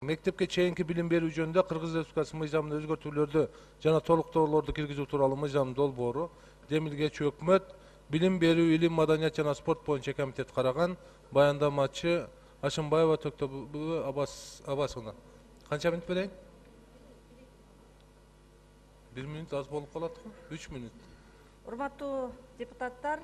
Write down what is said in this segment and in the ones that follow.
Mектепке чейинки билим берүү жөнүндө Кыргыз Республикасы мыйзамына өзгөртүүлөрдү жана толуктоолорду киргизүү тууралуу мыйзам долбоору демилгечи өкмөт билим берүү, илим, маданият жана спорт боюнча комитет караган. Баяндамачы Ашымбаева Токтогул Абасовна. Канча минут берейин? 1 минут аз болуп калат го. 3 минут. Урматтуу депутаттар,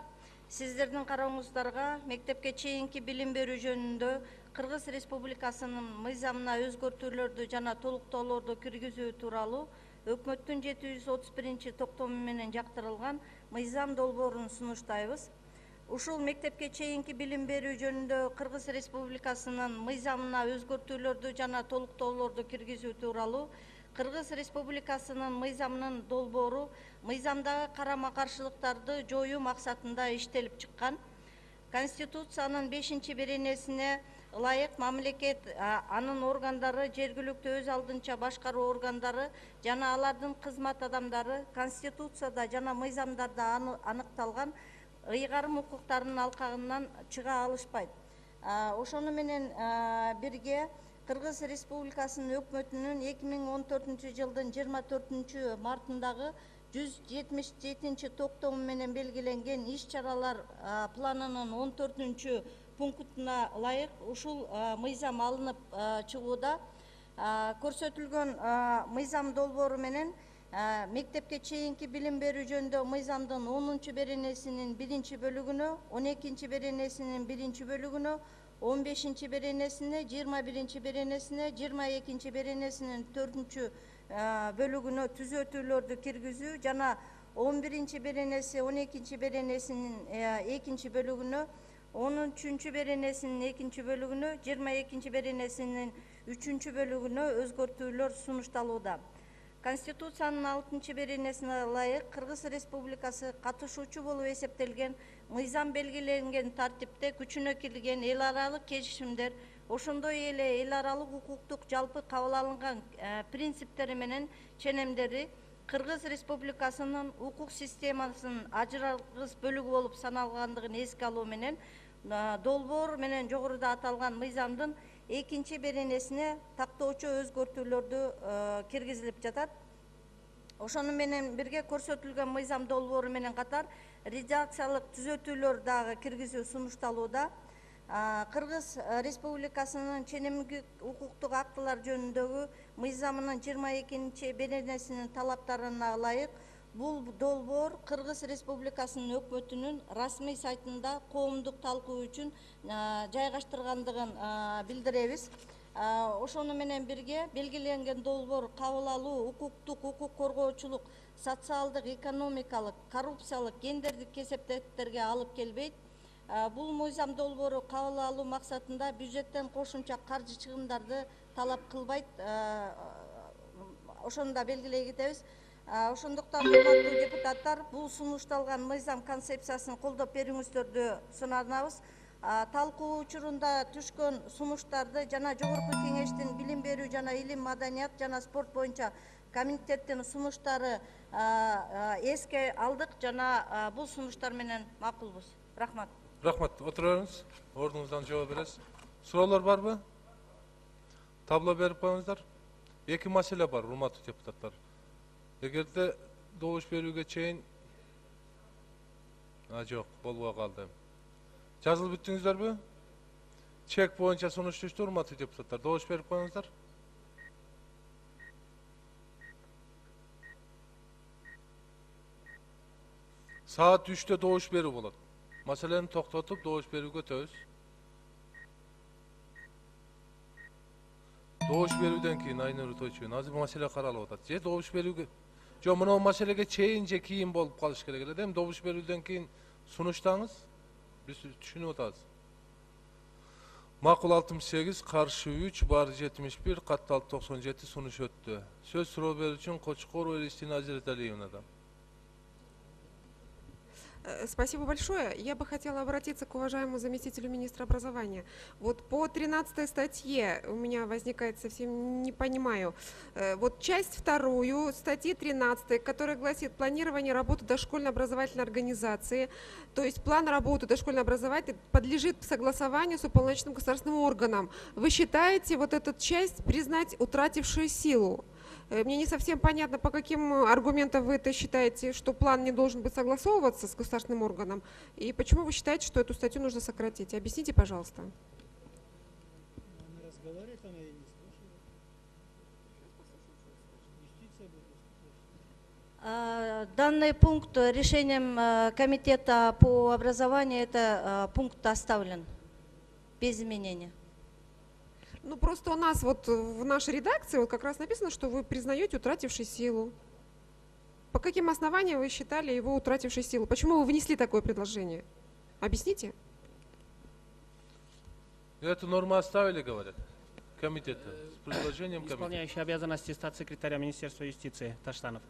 сиздердин карооңуздарга мектепке чейинки билим берүү жөнүндө Кыргыз Республикасынын мыйзамына өзгөртүүлөрдү жана толуктоолорду киргизүү тууралуу өкмөттүн 731 токтому менен жактырылган мыйзам долбоорун сунуштайбыз. Ушул мектепке чейинки билим берүү жөнүндө Кыргыз Республикасынын мыйзамына өзгөртүүлөрдү жана толуктоолорду киргизүү тууралуу Кыргыз Республикасынын мыйзамынын долбоору мыйзамдагы карама-каршылыктарды жоюу максатында иштелип чыккан. Конституциянын 5-беренесине ылайык мамлекет, анын органдары, жергиликтүү өз алдынча башкаруу органдары жана алардын кызмат адамдары Конституцияда жана мыйзамдарда аныкталган ыйгарым укуктарынын алкагынан чыга алышпайт. Ошону менен бирге Кыргыз Республикасынын өкмөтүнүн 2014 жылдын 24 мартындагы 177 токтому менен белгиленген иш-чаралар планынын 14 пунктуна ылайык ушул мыйзам алынып чыгууда. Көрсөтүлгөн мыйзам долбоору менен мектепке чейинки билим берүү жөнүндө мыйзамдын 10-беренесинин 1-бөлүгүнө, 12-беренесинин 1-бөлүгүнө, 15-беренесине, 21-беренесине, 22-беренесинин 4-бөлүгүнө түзөтүүлөрдү киргизүү жана 11-беренеси, 12-беренесинин 2-бөлүгүнө, 13-беренесинин 2-бөлүгүнө, 22-беренесинин 3-бөлүгүнө өзгөртүүлөр сунушталууда. Конституциянын 6-беренесине ылайык Кыргыз Республикасы катышуучу болуп эсептелген мыйзам белгиленген тартипте күчүнө кирген эл аралык келишимдер, ошондой эле эл аралык укуктук жалпы кабыл алынган принциптери менен ченемдери Кыргыз Республикасынын укук системасынын ажыралгыс бөлүгү болуп саналгандыгын эске алуу менен долбоор менен жогоруда аталган мыйзамдын 2-беренесине тактоочу өзгөртүүлөрдү киргизилип жатат. Ошону менен бирге көрсөтүлгөн мыйзам долбоору менен катар редакциялык түзөтүүлөр дагы киргизүү сунушталууда. Кыргыз Республикасынын ченемдик укуктук актылар жөнүндөгү мыйзамынын 22-беренесинин талаптарына ылайык бул долбоор Кыргыз Республикасынын өкмөтүнүн расмий сайтында коомдук талкуу үчүн жайгаштыргандыгын билдиребиз. Ошону менен бирге белгиленген долбоор кабыл алуу укуктук, укук коргоочулук, социалдык, экономикалык, коррупциялык, гендердик кесепеттерге алып келбейт. Бул мыйзам долбоору кабыл алуу максатында бюджеттен кошумча каржы чыгымдарды талап кылбайт. Ошону да белгилей кетебиз. Ошондуктан урматтуу депутаттар, бул сунушталган мыйзам концепциясын колдоп берүүңүздөрдү суранабыз. Талкуу учурунда түшкөн сунуштарды жана Жогорку Кеңештин билим берүү жана илим, маданият жана спорт боюнча комитеттин сунуштары эске алдык жана бул сунуштар менен макулбуз. Рахмат. Рахмат. Отура бериңиз. Ордуңуздан жооп бересиз. Суроолор барбы? Табло берип коюңуздар. Эки маселе бар, урматтуу депутаттар. Эгерде добуш берүүгө чейин жок, болбой калды. Жазылып бүттүңүздөрбү? Чек боюнча сунуш түштү, урматтуу депутаттар. Добуш берип коюңуздар. Саат 3-тө добуш берүү болот. Маселени токтотуп, добуш берүүгө өтөбүз. Добуш берүүдөн кийин Айнур Тойчубин азыр маселе каралып атат. Же добуш берүүгө жок, мына маселеге чейин же кийин болуп калыш керек эле. Эми добуш берүүдөн кийин сунуштаңыз. Биз түшүнүп атабыз. Макул 68, каршы 3, бар 71, катталып 97 сунуш өттү. Сөз суроо берүү үчүн Кочкорова Кристина Азиреталиевнада. Спасибо большое. Я бы хотела обратиться к уважаемому заместителю министра образования. Вот по 13 статье у меня возникает совсем не понимаю. Вот часть 2 статьи 13, которая гласит планирование работы дошкольной образовательной организации, то есть план работы дошкольной образовательной подлежит согласованию с уполномоченным государственным органом. Вы считаете вот эту часть признать утратившую силу? Мне не совсем понятно, по каким аргументам вы это считаете, что план не должен быть согласовываться с государственным органом, и почему вы считаете, что эту статью нужно сократить? Объясните, пожалуйста. Данный пункт решением комитета по образованию, это пункт оставлен без изменения. Ну, просто у нас вот в нашей редакции вот как раз написано, что вы признаете утративший силу. По каким основаниям вы считали его утратившей силу? Почему вы внесли такое предложение? Объясните. Эту норму оставили, говорят, комитета, с предложением комитета. Исполняющий обязанности статс-секретаря Министерства юстиции Таштанов.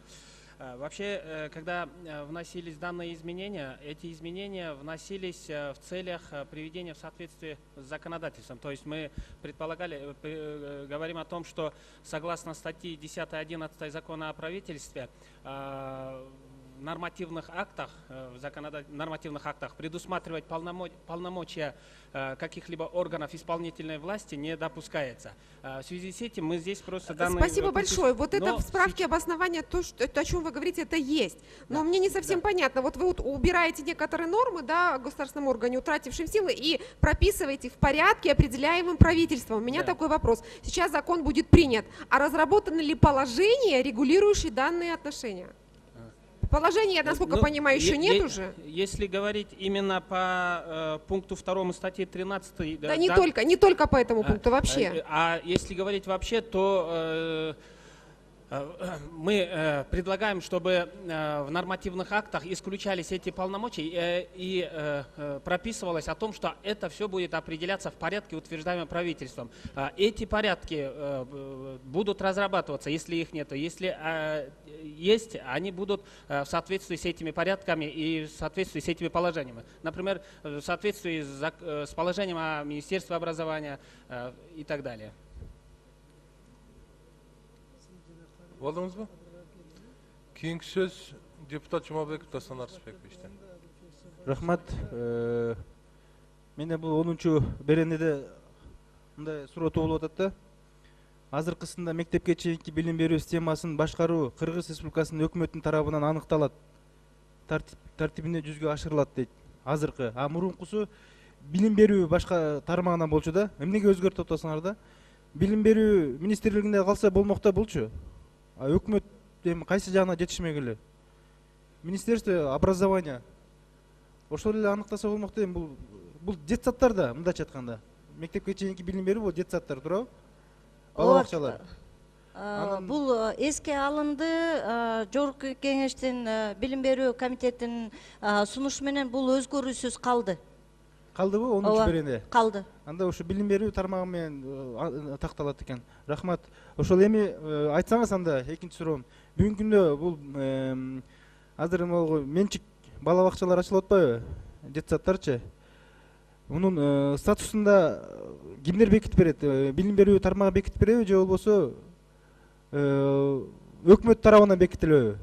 Вообще, когда вносились данные изменения, эти изменения вносились в целях приведения в соответствие с законодательством. То есть мы предполагали, говорим о том, что согласно статье 10-11 закона о правительстве, в нормативных актах предусматривать полномочия каких-либо органов исполнительной власти не допускается. В связи с этим мы здесь просто данные... Спасибо большое. Вот это в справке обоснования, то, о чем вы говорите, это есть. Но мне не совсем понятно. Вот вы вот убираете некоторые нормы, да, в государственном органе, утратившим силы, и прописываете в порядке, определяемым правительством. У меня такой вопрос. Сейчас закон будет принят. А разработаны ли положения, регулирующие данные отношения? Положения, я, насколько понимаю, еще нет уже. Если говорить именно по пункту 2 статьи 13... Да, не только по этому пункту, вообще. А если говорить вообще, то мы предлагаем, чтобы в нормативных актах исключались эти полномочия и прописывалось о том, что это все будет определяться в порядке, утверждаемом правительством. Эти порядки будут разрабатываться, если их нет. Если есть, они будут в соответствии с этими порядками и в соответствии с этими положениями. Например, в соответствии с положением о Министерстве образования и так далее. Болдыңыз ба? Кейінгі сөз депутат Жұмабеков Дастан Арысбековичтен. Рахмат. Менде бұл 10-чу беренеде мындай суроо туылып атат да. Азыркысында мектепке чейинки билим берүү системасын башкаруу Кыргыз Республикасынын өкмөтүнүн тарабынан аныкталат. Тартибине жүзгө ашырылат дейт. Азыркы. А мурункусу билим берүү башка тармагынан болчу да. Эмнеге өзгөртүп атасыңар да? Билим берүү министрлигинде калса болмокто болчу. А өкмөт эми кайсы жагына жетишмек эле? Министерство образования ошол эле аныктаса болмокто. Эми бул детсадтар да, мындайча айтканда. Мектепке чейинки билим берүү бул детсадтар, туурабы? Балабакчалар. Бул эске алынды. Жогорку кеңештин билим берүү комитетинин сунушу менен бул өзгөрүүсүз калды. Калдыбы 10-чу берене? Калды. Анда ошо билим берүү тармагы менен такталат экен. Рахмат. Ошол эми айтсаңыз анда экинчи суроом. Бүгүнкү күндө бул азыр могу менчик балабакчалар ачылып атпайбы? Детсадтарчы. Мунун статусунда кимдер бекитип берет? Билим берүү тармагы бекитип береби же болбосо өкмөт тарабынан бекитилеби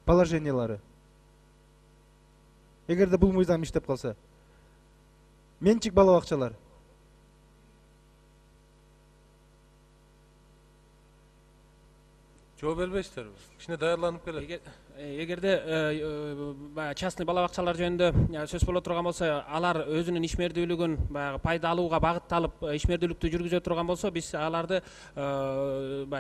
положениялары? Эгерде бул мыйзам иштеп калса. Менчик балабакчалар. Жооп бербейсиздерби? Кичине даярданып келет. Эгерде частный балабакчалар жөнүндө сөз боло турган болсо, алар өзүнүн ишмердүүлүгүн пайда алууга багытталып ишмердүүлүктү жүргүзө турган болсо, биз аларды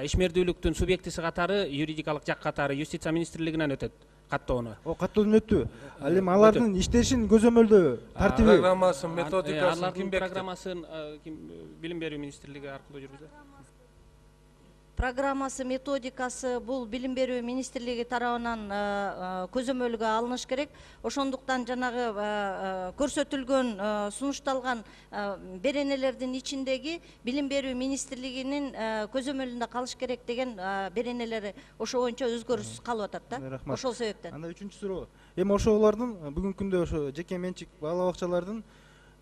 ишмердүүлүктүн субъектиси катары, юридикалык жак катары юстиция министрлигинен өтөт. Каттоону. Каттоодон өттү. Ал эми алардын иштешин көзөмөлдөө тартиби, Программасын, методикасын ким бекитет? Программасын билим берүү министрлиги аркылуу жүргүзөт. программасы, методикасы бул билим берүү министрлиги тарабынан көзөмөлгө алыныш керек. Ошондуктан жанагы көрсөтүлгөн сунушталган беренелердин ичиндеги билим берүү министрлигинин көзөмөлүндө калыш керек деген беренелери ошо боюнча өзгөрүшсүз калып атат да. Рахмат. Ошол себептен. Анда үчүнчү суроо. Эми ошолордун бүгүнкү күндө ошо жеке менчик бала бакчалардын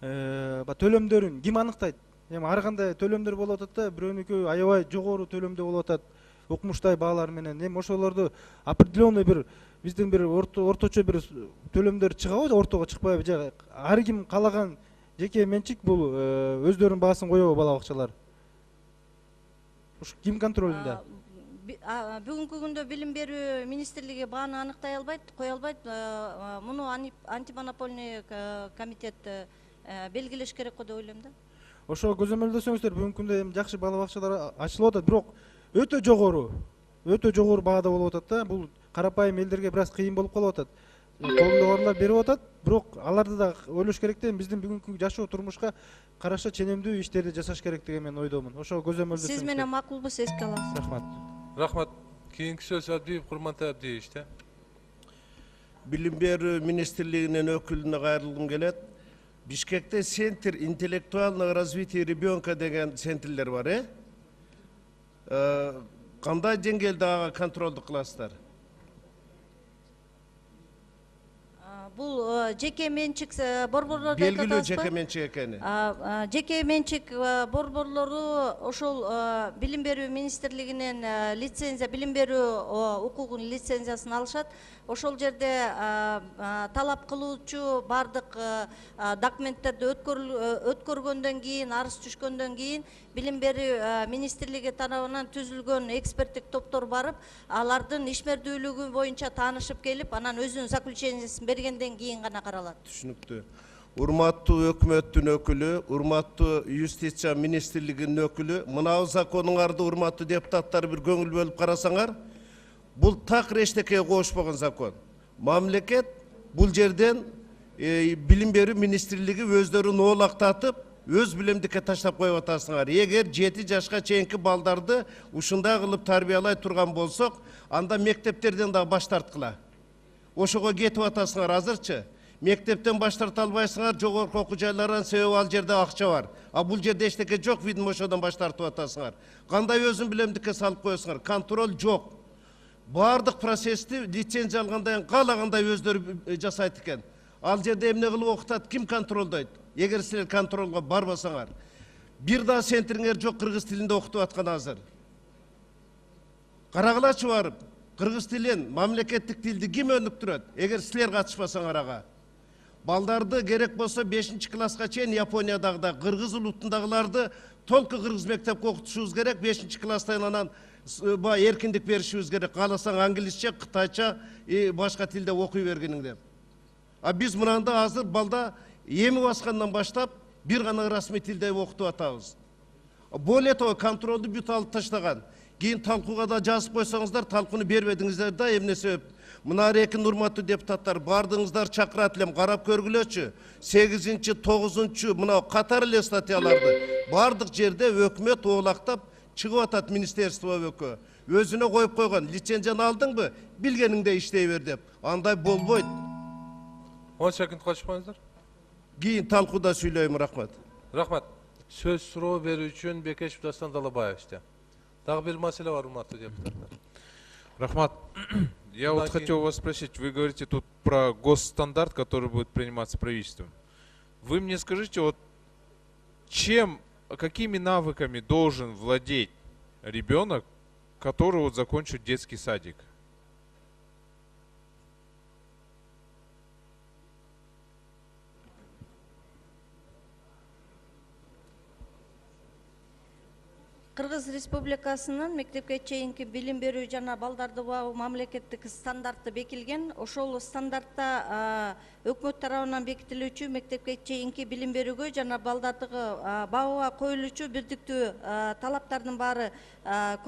төлөмдөрүн ким аныктайт? Эми ар кандай төлөмдөр болуп атат да, бирөөнүкү аябай жогору төлөмдө болуп атат, укмуштай баалар менен. Эми ошолорду определенный бир биздин бир орточо бир төлөмдөр чыгабы, ортого чыкпайбы же ар ким каалаган жеке менчик бул өздөрүнүн баасын коёбу бала бакчалар? Ушу ким контролунда? Бүгүнкү күндө билим берүү министрлиги бааны аныктай албайт, кое албайт. Муну антимонопольный комитет белгилеш керек го деп ойлойм да. Ошо көзөмөлдөсөңүздөр бүгүнкү күндө эми жакшы бала бакчалар ачылып атат, бирок өтө жогору баада болуп атат да. Бул карапайым элдерге бир аз кыйын болуп калып атат. Колунда барлар берип атат, бирок аларды да ойлош керек да, биздин бүгүнкү жашоо турмушка караша ченемдүү иштерди жасаш керек деген мен ойдомун. Ошо көзөмөлдөсөңүздөр. Сиз менен макулбуз, эске алабыз. Рахмат. Рахмат. Кийинки сөз Абдиев Курмантай Абдиевичте. Билим берүү министрлигинин өкүлүнө кайрылгым келет. Бишкекте центр интеллектуального развития ребенка деген центрлер бар, кандай деңгээлде ага контролду кыласыздар? Бул жеке менчик борборлорду айтып Белгилүү атасызбы? жеке менчик экени. Жеке менчик борборлору ошол билим берүү министрлигинен лицензия, билим берүү укугунун лицензиясын алышат. Ошол жерде талап кылуучу бардык документтерди өткөргөндөн кийин, арыз түшкөндөн кийин билим берүү министрлиги тарабынан түзүлгөн эксперттик топтор барып, алардын ишмердүүлүгү боюнча таанышып келип, анан өзүнүн заключениясын бергенден кийин гана каралат. Түшүнүктүү. Урматтуу өкмөттүн өкүлү, урматтуу юстиция министрлигинин өкүлү, мынау законуңарды урматтуу депутаттар бир көңүл бөлүп карасаңар, бул так эчтекеге кошпогон закон. Мамлекет бул жерден билим берүү министрлиги өздөрүн оолактатып, өз билимдикке таштап коюп атасыңар. Эгер 7 жашка чейинки балдарды ушундай кылып тарбиялай турган болсок, анда мектептерден да баш тарткыла. Ошого кетип атасыңар азырчы. Мектептен баш тарта албайсыңар, жогорку окуу жайлардан, себеби ал жерде акча бар. А бул жерде эчтеке жок, видимо ошодон баш тартып атасыңар. Кандай өзүн билимдикке салып коесуңар? Контроль жок. Бардык процессти лицензия алгандан кийин каалагандай өздөрү жасайт экен. Ал жерде эмне кылып окутат, ким контролдойт? Эгер силер контролго барбасаңар, бир да центриңер жок кыргыз тилинде окутуп аткан азыр. Карагылачы барып, кыргыз тилин, мамлекеттик тилди ким өнүктүрөт? Эгер силер катышпасаңар ага. Балдарды керек болсо 5 класска чейин Япониядагы кыргыз улутундагыларды толку кыргыз мектепке окутушубуз керек. 5 класстан анан эркиндик беришибиз керек. Кааласаң англисче, кытайча, башка тилде окуй бергениң деп. А биз мынанда азыр балда эми баскандан баштап бир гана расмий тилде окутуп атабыз. Более того, контролду бүт алып таштаган. Кийин талкууга да жазып койсоңуздар, талкууну бербедиңиздер да, эмне себеп? Мына эркин урматтуу депутаттар, бардыңыздар чакырат элем, карап көргүлөчү. 8-9, мына катар эле статьяларды бардык жерде өкмөт оолактап чыгып атат министерство өкө. Өзүнө коюп койгон, лицензияны алдыңбы? Билгениңде иштей бер деп. Андай болбойт. 10 секунд кочпоңуздар. Кийин талкууда сүйлөйм, рахмат. Рахмат. Сөз суроо берүү үчүн Бекешев Дастан Далабаевичте. Дагы бир маселе бар, урматтуу депутаттар. Рахмат, я вот хотел вас спросить, вы говорите тут про госстандарт, который будет приниматься правительством. Вы мне скажите, вот какими навыками должен владеть ребенок, который вот закончит детский садик? Кыргыз Республикасынын мектепке чейинки билим берүү жана балдарды багуу мамлекеттик стандарты бекилген. Ошол стандартта өкмөт тарабынан бекитилүүчү мектепке чейинки билим берүүгө жана балдарды багууга коюлуучу бирдиктүү талаптардын баары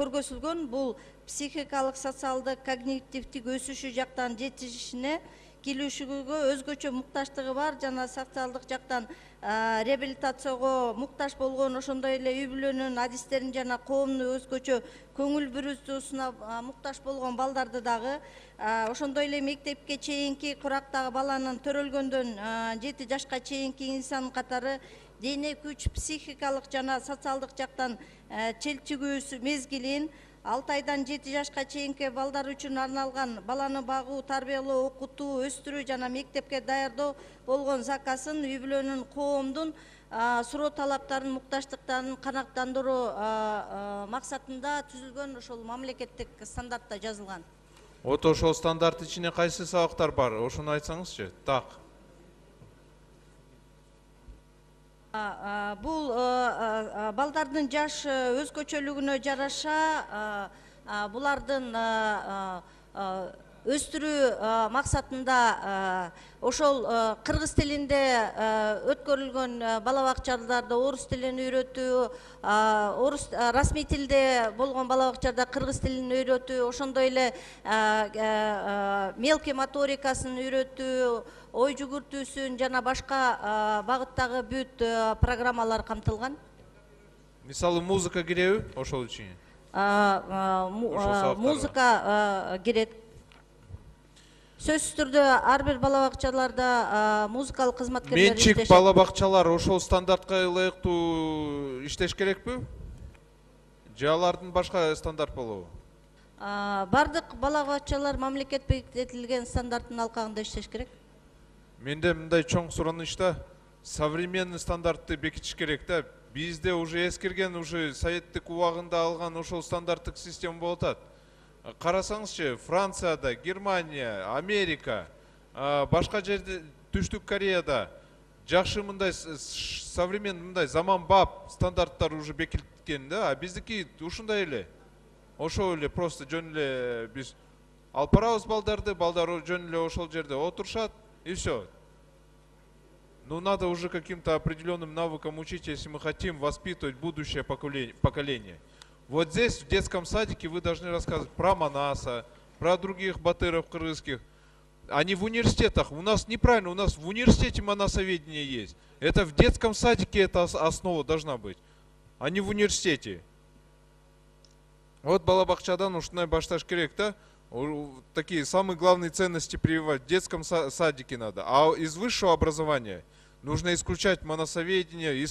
көргөзүлгөн. Бул психикалык, социалдык, когнитивдик өсүшү жактан жетишишине, келүүгө өзгөчө мукташтыгы бар жана социалдык жактан реабилитацияга муктаж болгон, ошондой эле үй бүлөнүн адистерин жана коомду өзгөчө көңүл бурүүсүнө муктаж болгон балдарды дагы, ошондой эле мектепке чейинки курактагы баланын төрөлгөндөн 7 жашка чейинки инсан катары дене күч, психикалык жана социалдык жактан челчигүүсү мезгилин 6 айдан 7 жашка чейинки балдар үчүн арналган баланы багуу, тарбиялоо, окутуу, өстүрүү жана мектепке даярдоо болгон заказын үй бүлөнүн, коомдун суроо талаптарын, мукташтыктарын канааттандыруу максатында түзүлгөн ошол мамлекеттик стандартта жазылган. Вот ошол стандарт ичине кайсы сабактар бар? Ошону айтсаңызчы. Так. Бул балдардын жаш өзгөчөлүгүнө жараша булардын өстүрүү максатында ошол кыргыз тилинде өткөрүлгөн бала бакчаларда орус тилин үйрөтүү, расмий тилде болгон бала бакчаларда кыргыз тилин үйрөтүү, ошондой эле мелкий моторикасын үйрөтүү, ой жүгүртүүсүн жана башка багыттагы бүт программалар камтылган. Мисалы музыка киреби ошол ичине? Музыка кирет. Сөзсүз түрдө ар бир бала бакчаларда музыкалык кызматкерлер иштешет. Менчик бала бакчалар ошол стандартка ылайыктуу иштеш керекпи? Же алардын башка стандарт болобу? Бардык бала бакчалар мамлекет бекитилген стандарттын алкагында иштеш керек. Менде мындай чоң суранычта современный стандартты бекитиш керек да. Бизде уже эскерген, уже советтик убагында алган ошол стандарттык система болуп атат. Карасаңызчы, Францияда, Германия, Америка, башка жерде, Түштүк Кореяда жакшы мындай современный мындай заманбап стандарттар уже бекитилген да, а биздики ушундай эле. Ошол эле просто жөн эле биз алып барабыз балдарды, балдар жөн эле ошол жерде отурушат и все. Ну, надо уже каким-то определенным навыкам учить, если мы хотим воспитывать будущее поколение. Вот здесь, в детском садике, вы должны рассказывать про Манаса, про других батыров кыргызских. Они в университетах. У нас неправильно, у нас в университете манасоведение есть. Это в детском садике эта основа должна быть, а не в университете. Вот балабакчадан ушундай башташ керек, да? Такие самые главные ценности прививать в детском садике надо. А из высшего образования нужно исключать манасоведение,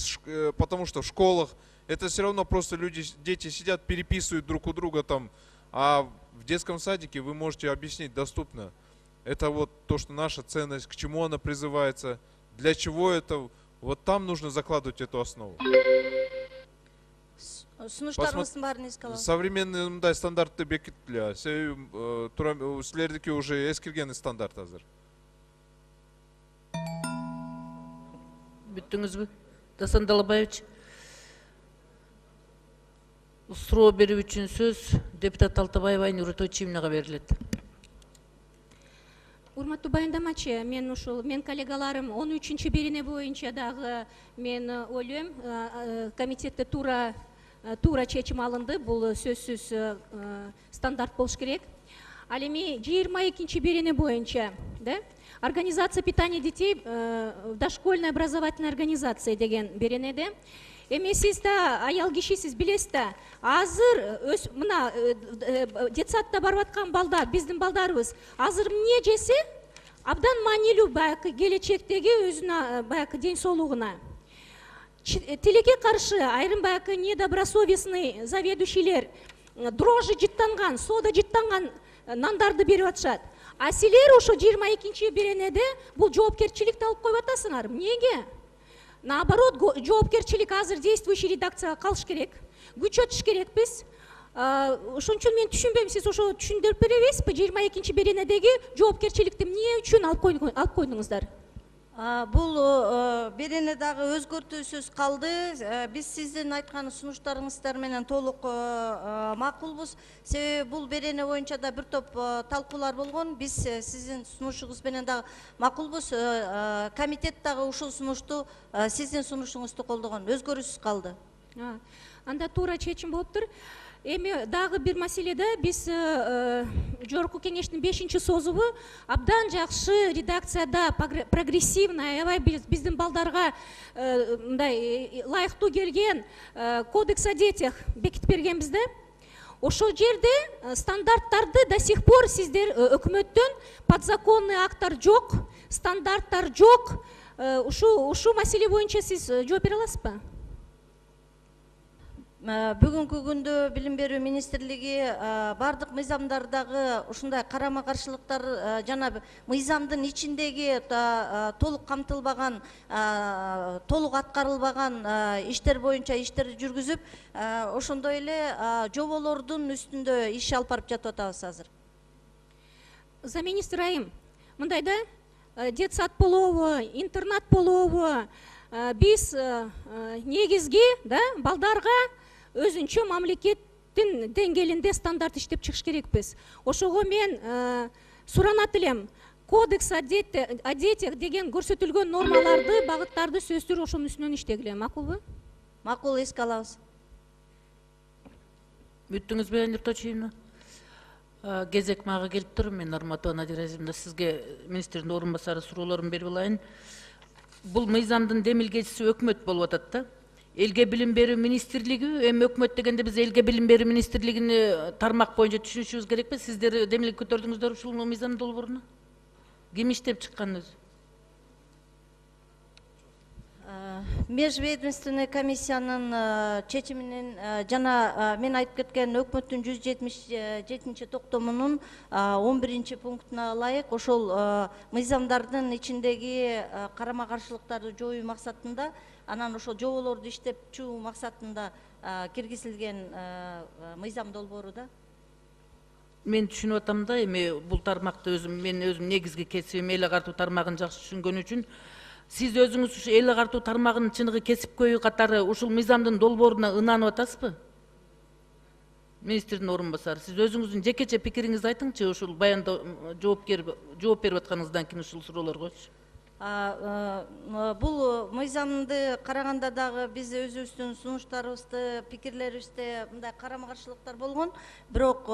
потому что в школах это все равно просто дети сидят, переписывают друг у друга там. А в детском садике вы можете объяснить доступно. Это вот то, что наша ценность, к чему она призывается, для чего это. Вот там нужно закладывать эту основу. Современный мындай стандартты бекиттиле. Силердики уже эскирген стандарт азыр. Бүттүңүзбү? Дасан Далабаевич. Суроо берүү үчүн сөз депутат Алтабаева Айнур Тойчимнага берилет. Урматтуу баяндамачы, мен коллегаларым 13-чү берене боюнча дагы мен ойлойм, комитетте туура чечим алынды, бул сөзсүз стандарт болуш керек. Ал эми 22-чи берене боюнча, да? Организация питания детей в дошкольной образовательной организации деген беренеде. Эми сиз да аял кишисиз билесиз да, азыр мына детсадта барып аткан балдар, биздин балдарыбыз азыр эмне жесе, абдан маанилүү баягы келечектеги өзүнө баягы ден соолугуна. Тилекке каршы айрым баягы недобросовестный заведующийлер дрожжи жыттанган, сода жыттанган нандарды берип атышат. А силер ошо 22-чи беренеде бул жоопкерчиликти алып коюп атасыңар. Эмнеге? Наоборот, жоопкерчилик азыр действующий редакцияга калыш керек. Күч өтүш керекпиз. Ошон үчүн мен түшүнбөйм, сиз ошо түшүндүрүп беребизби? 22-чи беренедеги жоопкерчиликти эмне үчүн алып койдуңуздар? Бул берене дагы өзгөртүүсүз калды. Биз сиздин айткан сунуштарыңыздар менен толук макулбуз. Себеби бул берене боюнча да бир топ талкуулар болгон. Биз сиздин сунушуңуз менен дагы макулбуз. Комитет дагы ушул сунушту, сиздин сунушуңузду колдогон. Өзгөрүүсүз калды. Анда туура чечим болуптур. эми дагы бир маселеде биз жогорку кеңештин 5-чи созубу абдан жакшы редакцияда, прогрессивно, аябай биздин балдарга мындай ылайыктуу келген кодекс о детях бекитип бергенбиз да. Ошол жерде стандарттарды до сих пор сиздер өкмөттөн подзаконный акттар жок, стандарттар жок. Ушу маселе боюнча сиз жооп бере аласызбы? Бүгүнкү күндө билим берүү министрлиги бардык мыйзамдардагы ушундай карама каршылыктар жана мыйзамдын ичиндеги толук камтылбаган, толук аткарылбаган иштер боюнча иштерди жүргүзүп, ошондой эле жоболордун үстүндө иш алып барып жатып атабыз азыр. Замминистр айым, мындай да, детсад болобу, интернат болобу, биз негизги да балдарга өзүнчө мамлекеттин деңгээлинде стандарт иштеп чыгыш керекпиз. Ошого мен суранат элем, кодекс о детях деген көрсөтүлгөн нормаларды, багыттарды сөзсүз ошонун үстүнөн иштегиле, макулбу? Макул, эске алабыз. Бүттүңүзбү, Айнур Точиевна? Кезек мага келип тур, мен Нурматова Надира Азизовна сизге министрдин орун басары суроолорун берип алайын. Бул мыйзамдын демилгечиси өкмөт болуп атат да. Элге билим берүү министрлиги, эми өкмөт дегенде биз элге билим берүү министрлигини тармак боюнча түшүнүшүбүз керекпи? Сиздер демилге көтөрдүңүздөр ушул мыйзам долбооруна? Ким иштеп чыккан өзү? Межведомственный комиссиянын чечиминин жана мен айтып кеткен өкмөттүн 177-чи токтомунун 11-чи пунктуна ылайык ошол мыйзамдардын ичиндеги карама каршылыктарды жоюу максатында, анан ошол жоболорду иштеп чыгуу максатында киргизилген мыйзам долбоору да. Мен түшүнүп атам да, эми бул тармакты мен өзүм негизги кесибим эл агартуу тармагын жакшы түшүнгөн үчүн сиз өзүңүз ушу эл агартуу тармагынын чыныгы кесипкөйү катары ушул мыйзамдын долбооруна ынанып атасызбы? Министрдин орун басары, сиз өзүңүздүн жекече пикириңизди айтыңчы, ушул баяндоо жооп берип атканыңыздан кийин ушул суроолоргочу. Бул мыйзамды караганда дагы биз өзүбүздүн сунуштарыбызды, пикирлерибизде мындай карама каршылыктар болгон. Бирок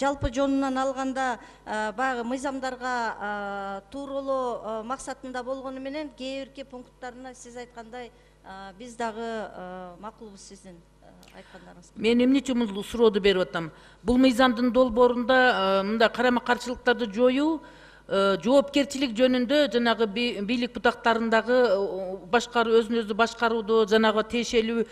жалпы жонунан алганда баягы мыйзамдарга тууралоо максатында болгону менен кээ бирки пункттарына сиз айткандай биз дагы макулбуз сиздин айткандарыңызга. Мен эмне үчүн бул сурооду берип атам? Бул мыйзамдын долбоорунда мындай карама каршылыктарды жоюу жоопкерчилик жөнүндө жанагы бийлик бутактарындагы башкаруу, өзүн өзү башкарууду, жанагы тиешелүү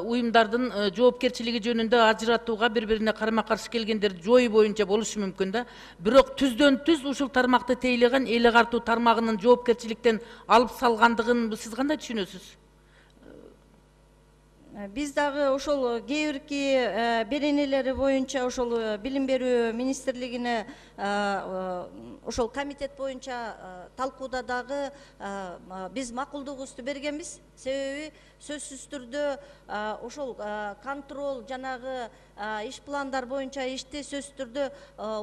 уюмдардын жоопкерчилиги жөнүндө ажыратууга, бири-бирине карама каршы келгендерди жоюу боюнча болушу мүмкүн да. Бирок түздөн түз ушул тармакты тейлеген эл агартуу тармагынын жоопкерчиликтен алып салгандыгын сиз кандай түшүнөсүз? Биз дагы ошол кээ бирки беренелери боюнча ошол билим берүү министрлигине ошол комитет боюнча талкууда дагы биз макулдугубузду бергенбиз. Себеби сөзсүз түрдө ошол контроль жанагы иш пландар боюнча ишти сөзсүз түрдө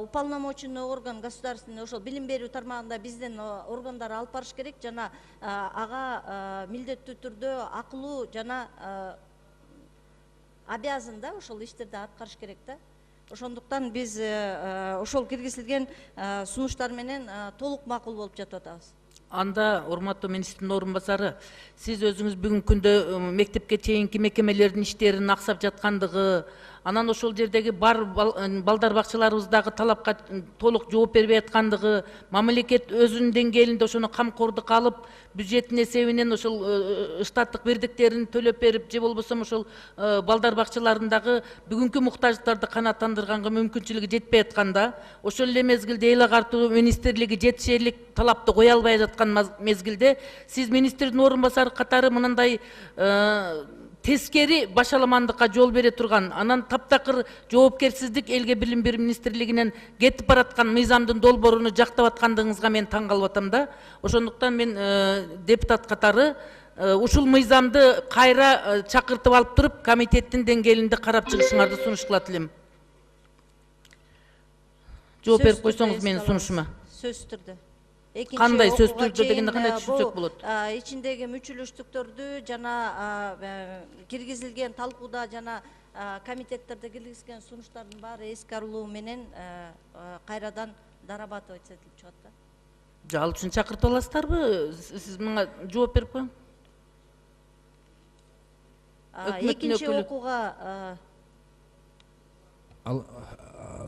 уполномоченный орган государственный ошол билим берүү тармагында биздин органдар алып барыш керек жана ага милдеттүү түрдө акылуу жана обязан да ошол иштерди аткарыш керек да. Ошондуктан биз ошол киргизилген сунуштар менен толук макул болуп жатып атабыз. Анда урматтуу министрдин орун басары, сиз өзүңүз бүгүнкү күндө мектепке чейинки мекемелердин иштерин аксап жаткандыгы, анан ошол жердеги бар балдар бакчаларыбыздагы талапка толук жооп бербей аткандыгы, мамлекет өзүнүн деңгээлинде ошону камкордукка алып, бюджеттин эсебинен ошол штаттык бирдиктерин төлөп берип, же болбосо ошол балдар бакчаларындагы бүгүнкү муктаждыктарды канааттандырганга мүмкүнчүлүгү жетпей атканда, ошол эле мезгилде эл агартуу министрлиги жетишерлик талапты кое албай жаткан мезгилде, сиз министрдин орун басары катары мындай тескери башаламандыкка жол бере турган, анан таптакыр жоопкерсиздик элге билим берүү министрлигинен кетип бараткан мыйзамдын долбооруну жактап аткандыгыңызга мен таң калып атам да. Ошондуктан мен депутат катары ушул мыйзамды кайра чакыртып алып туруп, комитеттин деңгээлинде карап чыгышыңарды сунуш кылат элем. Жооп берип койсоңуз менин сунушума. Сөзсүз түрдө. Кандай сөз түрдө дегенде кандай түшүнсөк болот? Ичиндеги мүчүлүштүктөрдү жана киргизилген талкууда жана комитеттерде киргизген сунуштардын баары эске алуу менен кайрадан дорабатывать этилип чыгат да. Ал үчүн чакыртып аласыздарбы? Сиз мага жооп берип коюң. Экинчи окууга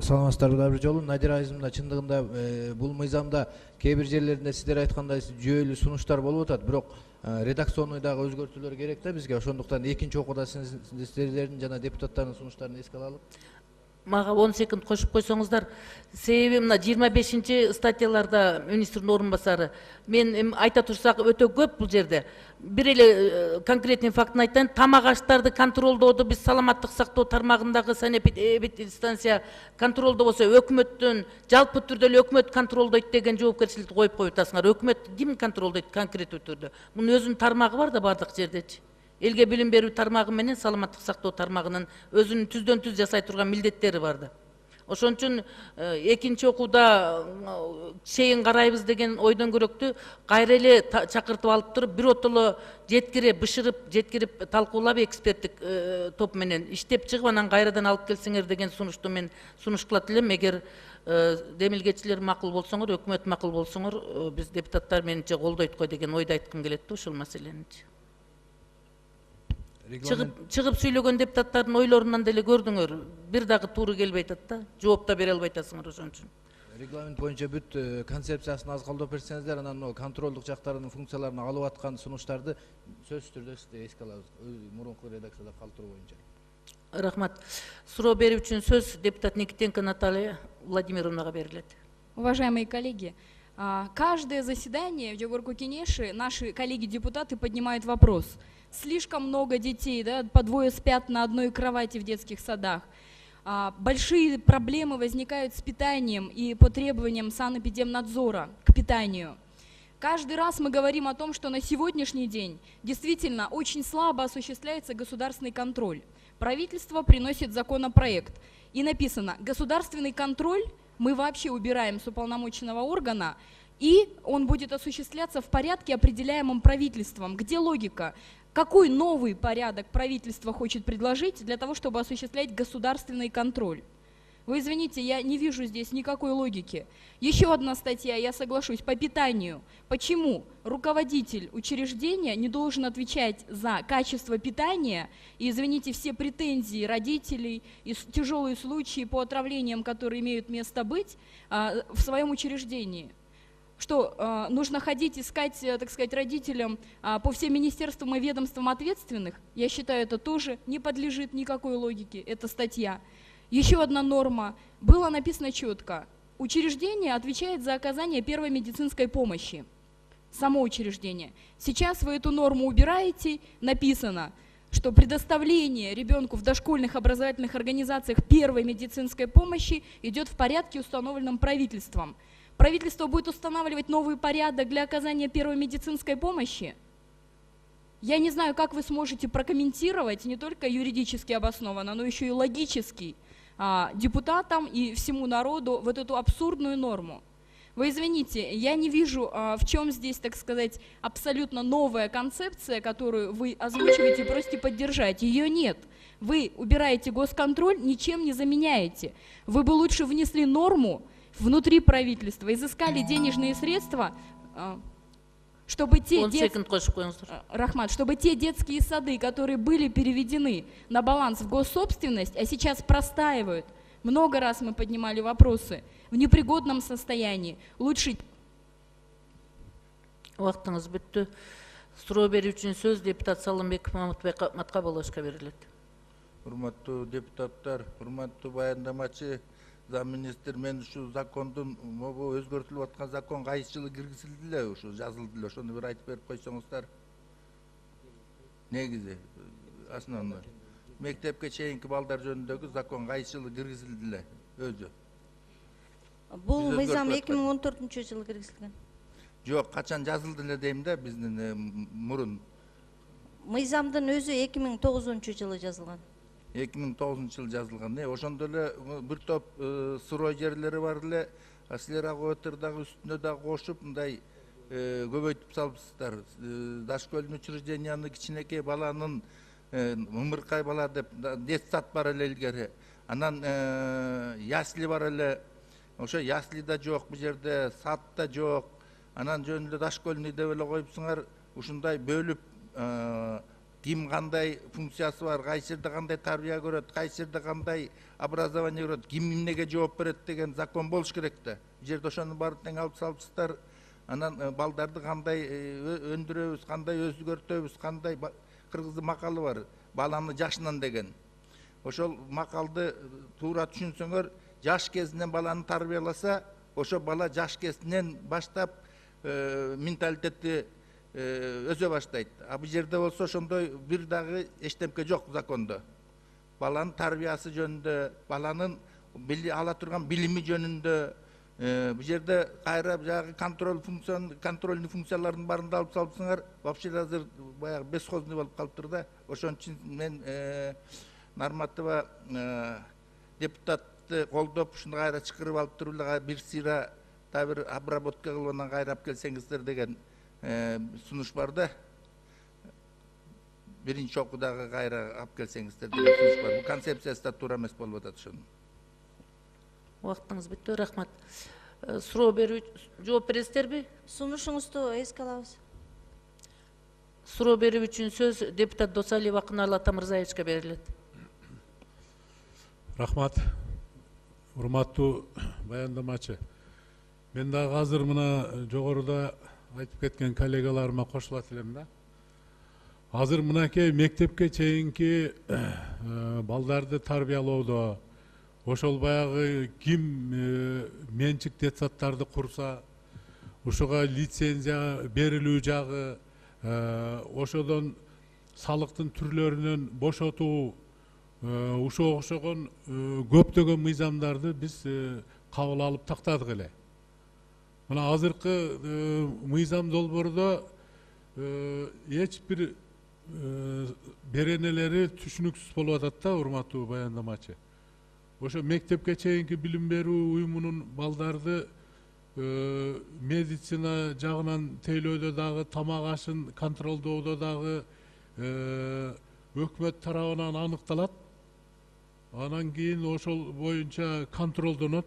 Саламатсыздарбы да бир жолу. Надир Айзымовна, чындыгында бул мыйзамда кээ бир жерлеринде сиздер айткандай жүйөлүү сунуштар болуп атат, бирок редакционный дагы өзгөртүүлөр керек да бизге. Ошондуктан экинчи окууда сиздердин жана депутаттардын сунуштарын эске алалы. Мага 10 секунд кошуп койсоңуздар. Себеби мына 25 статьяларда министрдин орун басары. Мен айта турсак өтө көп бул жерде. Бир эле конкретный фактын айтайын. Тамак аштарды контролдоодо биз саламаттык сактоо тармагындагы санэпидстанция контролдо болсо өкмөттүн жалпы түрдө эле өкмөт контролдойт деген жоопкерчиликти коюп коюп атасыңар. Өкмөт ким контролдойт конкреттүү түрдө? Мунун өзүнүн тармагы бар да бардык жердечи. Элге билим берүү тармагы менен саламаттык сактоо тармагынын өзүнүн түздөн түз жасай турган милдеттери бар да. Ошон үчүн экинчи окууда чейин карайбыз деген ойдон көрөктү кайра эле чакыртып алып туруп биротоло жеткирип талкуулап эксперттик топ менен иштеп чыгып анан кайрадан алып келсеңер деген сунушту мен сунуш кылат элем. Эгер демилгечилер макул болсоңор, өкмөт макул болсоңор, биз депутаттар менимче колдойт го деген ойду айткым келет да ушул маселени. Чыгып сүйлөгөн депутаттардын ойлорунан деле көрдүңөр, бир дагы тууру келбей атат да, жооп да бере албай атасыңар ошон үчүн. Регламент боюнча бүт концепциясын аз колдоп берсеңиздер, анан контролдук жактарынын функцияларын алып аткан сунуштарды сөзсүз түрдө эске алабыз. Мурунку редакцияда калтыруу боюнча. Рахмат. Суроо берүү үчүн сөз депутат Никитенко Наталья Владимировнага берилет. Уважаемые коллеги, каждое заседание в Жогорку Кенеши наши коллеги-депутаты поднимают вопрос. Слишком много детей, да, по двое спят на одной кровати в детских садах. Большие проблемы возникают с питанием и по требованиям санэпидемнадзора к питанию. Каждый раз мы говорим о том, что на сегодняшний день действительно очень слабо осуществляется государственный контроль. Правительство приносит законопроект, и написано: государственный контроль мы вообще убираем с уполномоченного органа, и он будет осуществляться в порядке, определяемом правительством. Где логика? Какой новый порядок правительство хочет предложить для того, чтобы осуществлять государственный контроль? Вы извините, я не вижу здесь никакой логики. Еще одна статья, я соглашусь, по питанию. Почему руководитель учреждения не должен отвечать за качество питания? И, извините, все претензии родителей и тяжелые случаи по отравлениям, которые имеют место быть в своем учреждении. Что, нужно ходить искать, так сказать, родителям по всем министерствам и ведомствам ответственных? Я считаю, это тоже не подлежит никакой логике, эта статья. Еще одна норма. Было написано четко: учреждение отвечает за оказание первой медицинской помощи. Само учреждение. Сейчас вы эту норму убираете, написано, что предоставление ребенку в дошкольных образовательных организациях первой медицинской помощи идет в порядке, установленном правительством. Правительство будет устанавливать новый порядок для оказания первой медицинской помощи? Я не знаю, как вы сможете прокомментировать не только юридически обоснованно, но еще и логически депутатам и всему народу вот эту абсурдную норму. Вы извините, я не вижу, в чем здесь, так сказать, абсолютно новая концепция, которую вы озвучиваете и просите поддержать. Ее нет. Вы убираете госконтроль, ничем не заменяете. Вы бы лучше внесли норму внутри правительства, изыскали денежные средства, чтобы те, чтобы те детские сады, которые были переведены на баланс в госсобственность, а сейчас простаивают, много раз мы поднимали вопросы, в непригодном состоянии, лучше... Вақтыңыз бүтті. Суроо берүү үчүн сөз депутат Салымбеков Мамытбек Маткабуловичке берилет. Урматтуу депутаттар, урматтуу баяндамачы, замминистр, мен ушу закондун могу өзгөртүлүп аткан закон кайсы жылы киргизилди эле, ушу жазылды эле, ошону бир айтып берип койсоңуздар. Негизи основной мектепке чейинки балдар жөнүндөгү закон кайсы жылы киргизилди эле өзү. Бул мыйзам 2014-жылы киргизилген. Жок, качан жазылды эле дейм да, биздин мурун. Мыйзамдын өзү 2009-жылы жазылган. 2009-жылы жазылган. Ошондо эле бир топ суроо жерлери бар эле. Силер ага дагы үстүнө дагы кошуп мындай көбөйтүп салыпсыздар. Дашкөлдүн учрежденияны кичинекей баланын мымыркай бала деп детсад бар эле илгери, анан ясли бар эле, ошо ясли да жок, бул жерде сад да жок, анан жөнүндө Ташкөлүн деп эле коюпсуңар, ушундай бөлүп ким кандай функциясы бар, кайсы жерде кандай тарбия көрөт, кайсы жерде кандай образование көрөт, ким эмнеге жооп берет деген закон болуш керек да. Бул жерде ошонун баарын тең алып салыпсыздар. Анан балдарды кандай өндүрөбүз, кандай өзгөртөбүз, кандай кыргызда макалы бар, баланы жашынан деген. Ошол макалды туура түшүнсөңөр, жаш кезинен баланы тарбияласа, ошо бала жаш кезинен баштап менталитети өзө баштайт. А бул жерде болсо ошондой бир дагы эчтемке жок закондо. Баланын тарбиясы жөнүндө, баланын ала турган билими жөнүндө, бул жерде кайра жагы контрольный функциялардын баарын да алып салыпсыңар. Вообще азыр баягы бесхозный болуп калыптыр да. Ошон үчүн мен Нарматова депутатты колдоп, ушуну кайра чакырып алып туруп эле бир сыйра да бир обработка кылып анан кайра алып келсеңиздер деген сунуш бар да. Биринчи окуудагы кайра алып келсеңиздер деген сунуш бар. Бул концепциясы да туура эмес болуп атат ошонун. Убактыңыз бүттү, рахмат. Суроо берүү жооп бересиздерби? Сунушуңузду эске алабыз. Суроо берүү үчүн сөз депутат Досалиева Акыналы Атамырзаевичке берилет. Рахмат. Урматтуу баяндамачы. Мен дагы азыр мына жогоруда айтып кеткен коллегаларыма кошулат элем да. Азыр мынакей мектепке чейинки балдарды тарбиялоодо, ошол баягы ким менчик детсадтарды курса, ошого лицензия берилүү жагы, ошодон салыктын түрлөрүнөн бошотуу, ушуга окшогон көптөгөн мыйзамдарды биз кабыл алып тактадык эле. Мына азыркы мыйзам долбоордо эч бир беренелери түшүнүксүз болуп атат да, урматтуу баяндамачы. Ошо мектепке чейинки билим берүү уюмунун балдарды медицина жагынан тейлөөдө дагы, тамак ашын контролдоодо дагы өкмөт тарабынан аныкталат. Анан кийин ошол боюнча контролдонот.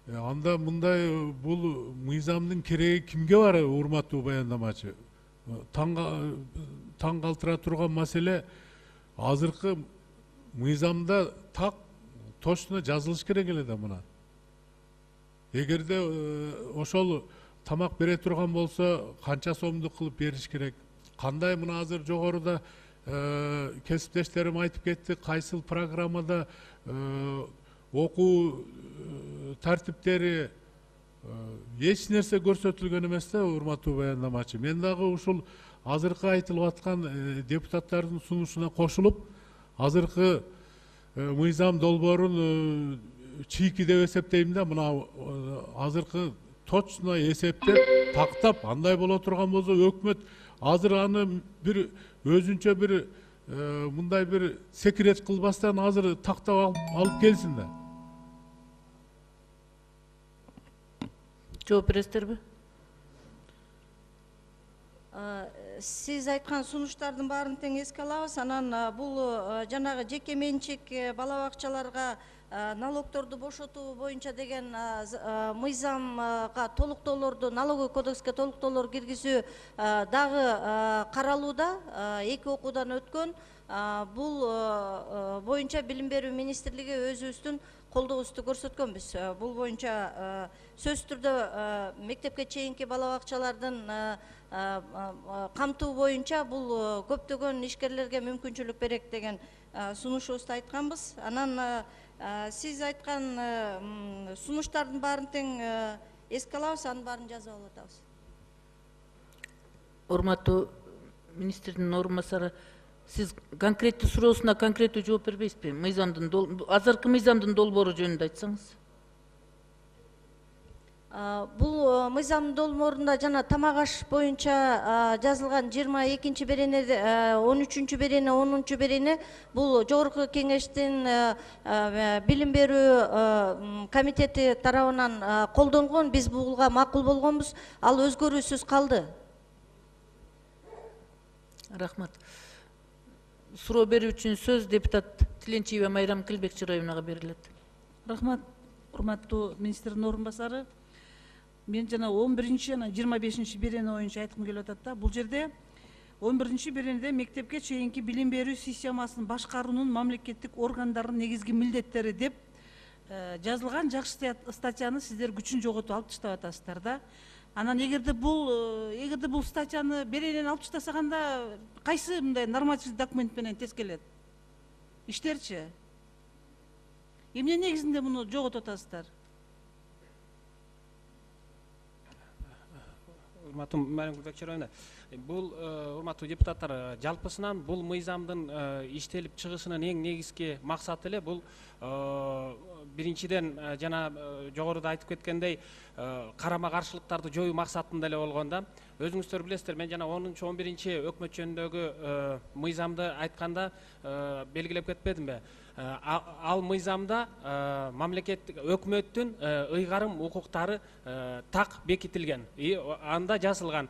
Анда мындай бул мыйзамдын кереги кимге бар, урматтуу баяндамачы? Таң калтыра турган маселе, азыркы мыйзамда так точно жазылыш керек эле да мына. Эгерде ошол тамак бере турган болсо, канча сомдук кылып бериш керек? Кандай мына азыр жогоруда кесиптештерим айтып кетти, кайсыл программада окуу тартиптери эч нерсе көрсөтүлгөн эмес да, урматтуу баяндамачы. Мен дагы ушул азыркы айтылып аткан депутаттардын сунушуна кошулуп, азыркы мыйзам долбоорун чийки деп эсептейм да. Мына азыркы точно эсептеп, тактап, андай боло турган болсо өкмөт азыр аны бир өзүнчө бир мындай бир секрет кылбастан азыр тактап алып келсин да. Жооп бересиздерби? Сиз айткан сунуштардын баарын тең эске алабыз. Анан бул жанагы жеке менчик бала бакчаларга налогторду бошотуу боюнча деген мыйзамга толуктоолорду, налоговый кодекске толуктоолор киргизүү дагы каралууда, 2 окуудан өткөн. Бул боюнча билим берүү министрлиги өзүбүздүн колдообузду көрсөткөнбүз. Бул боюнча сөзсүз түрдө мектепке чейинки бала бакчалардын камтуу боюнча бул көптөгөн ишкерлерге мүмкүнчүлүк берет деген сунушубузду айтканбыз. Анан сиз айткан сунуштардын баарын тең эске алабыз, анын баарын жазып алып атабыз. Урматтуу министрдин орун басары, сиз конкреттүү суроосуна конкреттүү жооп бербейсизби? Азыркы мыйзамдын долбоору жөнүндө айтсаңыз. Бул мыйзам долбоорунда жана тамак аш боюнча жазылган 22-чи берене, 13-чү берене, 10-чу берене бул жогорку кеңештин билим берүү комитети тарабынан колдонгон. Биз буга макул болгонбуз. Ал өзгөрүүсүз калды. Рахмат. суроо берүү үчүн сөз депутат Тиленчиева Майрам Килбекчироевнага берилет. Рахмат, урматтуу министрдин орун басары. Мен жана 11-ші жана 25-ші берене боюнча айткым келип атат да. Бул жерде 11-ші беренеде мектепке чейинки билим берүү системасын башкаруунун мамлекеттик органдарынын негизги милдеттери деп жазылган жакшы статьяны сиздер күчүн жоготуп алып таштап атасыздар да. Анан эгерде бул статьяны беренени алып таштасаганда кайсы мындай нормативдик документ менен тез келет? Иштерчи? Эмне негизинде муну жоготуп атасыздар? Урматтуу Майрам Килбекчироевна, бул урматтуу депутаттар, жалпысынан бул мыйзамдын иштелип чыгышынын эң негизги максаты эле бул биринчиден жана жогоруда айтып кеткендей карама каршылыктарды жоюу максатында эле болгон да. Өзүңүздөр билесиздер, мен жана 10-11-чи өкмөт жөнүндөгү мыйзамды айтканда белгилеп кетпедимби? Ал мыйзамда мамлекеттик өкмөттүн ыйгарым укуктары так бекитилген. Анда жазылган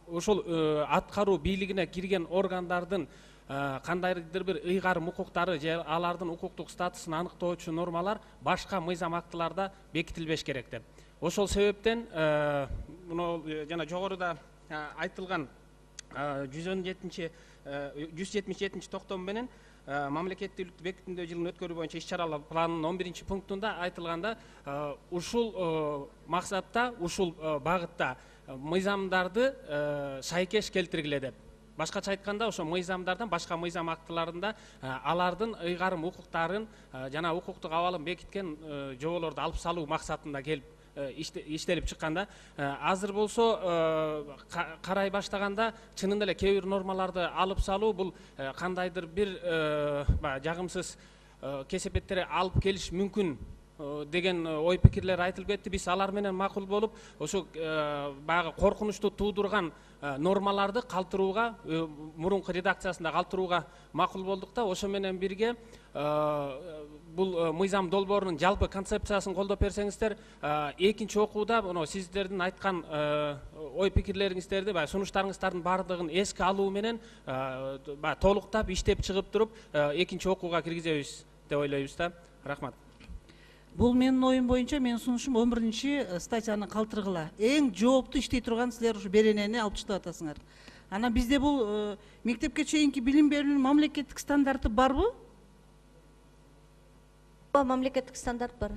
ошол аткаруу бийлигине кирген органдардын кандайдыр бир ыйгарым укуктары же алардын укуктук статусун аныктоочу нормалар башка мыйзам актыларда бекитилбеш керек деп. Ошол себептен муну жана жогоруда айтылган 177-чи токтом менен мамлекеттик бекитимдөө жылын өткөрүү боюнча иш-чаралар планынын 11-чи пунктунда айтылганда ушул максатта, ушул багытта мыйзамдарды шайкеш келтиргиле деп. Башкача айтканда, ошо мыйзамдардан башка мыйзам актыларында алардын ыйгарым укуктарын жана укуктук абалын бекиткен жоболорду алып салуу максатында келип иштелип чыкканда, азыр болсо карай баштаганда чынында эле кээ бир нормаларды алып салуу бул кандайдыр бир жагымсыз кесепеттер алып келиш мүмкүн деген ой пикирлер айтылып кетти. Биз алар менен макул болуп, ошо баягы коркунучту туудурган нормаларды калтырууга, мурунку редакциясында калтырууга макул болдук да. Ошо менен бирге бул мыйзам долбоорунун жалпы концепциясын колдоп берсеңиздер, экинчи окууда мына сиздердин айткан ой пикирлериңиздерди, сунуштарыңыздардын баардыгын эске алуу менен толуктап иштеп чыгып туруп экинчи окууга киргизебиз деп ойлойбуз да. Рахмат. Бул менин оюм боюнча менин сунушум 11-чи статьяны калтыргыла. Эң жооптуу иштей турган силер ушу беренени алып таштап атасыңар. Анан бизде бул мектепке чейинки билим берүүнүн мамлекеттик стандарты барбы? Мамлекеттик стандарт бар.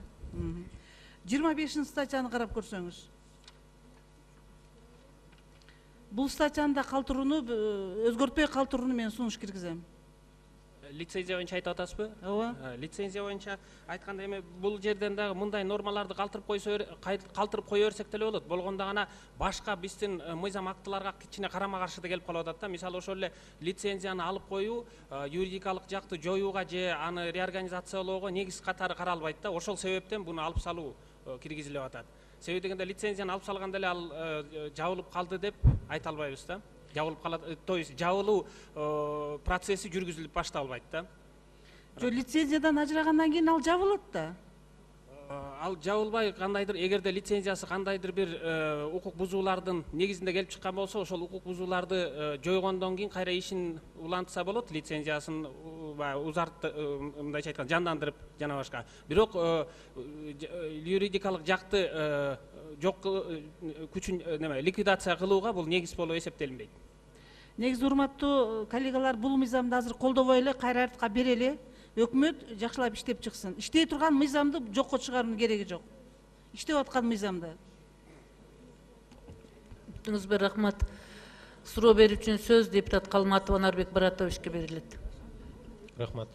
25-чи статьяны карап көрсөңүз. Бул статьяны да калтырууну, өзгөртпөй калтырууну мен сунуш киргизем. Лицензия боюнча айтып атасызбы? Ооба. Лицензия боюнча айтканда эми бул жерден дагы мындай нормаларды калтырып кое берсек деле болот. Болгондо гана башка биздин мыйзам актыларга кичине карама каршы да келип калып атат да. Мисалы ошол эле лицензияны алып коюу юридикалык жакты жоюуга же аны реорганизациялоого негиз катары каралбайт да. Ошол себептен буну алып салуу киргизилип атат. Себеби дегенде лицензияны алып салганда эле ал жабылып калды деп айта албайбыз да. Жабылып калат, то есть жабылуу процесси жүргүзүлүп башталбайт да. Лицензиядан ажырагандан кийин ал жабылат да. Ал жабылбай кандайдыр, эгерде лицензиясы кандайдыр бир укук бузуулардын негизинде келип чыккан болсо, ошол укук бузууларды жойгондон кийин кайра ишин улантса болот, лицензиясын мындайча айтканда жандандырып жана башка. Бирок юридикалык жакты жок күчүн ликвидация кылууга бул негиз болуп эсептелинбейт. Негизи урматтуу коллегалар, бул мыйзамды азыр колдобой эле кайра артка берели. Өкмөт жакшылап иштеп чыксын. Иштей турган мыйзамды жокко чыгаруунун кереги жок. Иштеп аткан мыйзамды. Бүтүңүзгө рахмат. Суроо берүү үчүн сөз депутат Калматов Анарбек Баратовичке берилет. Рахмат.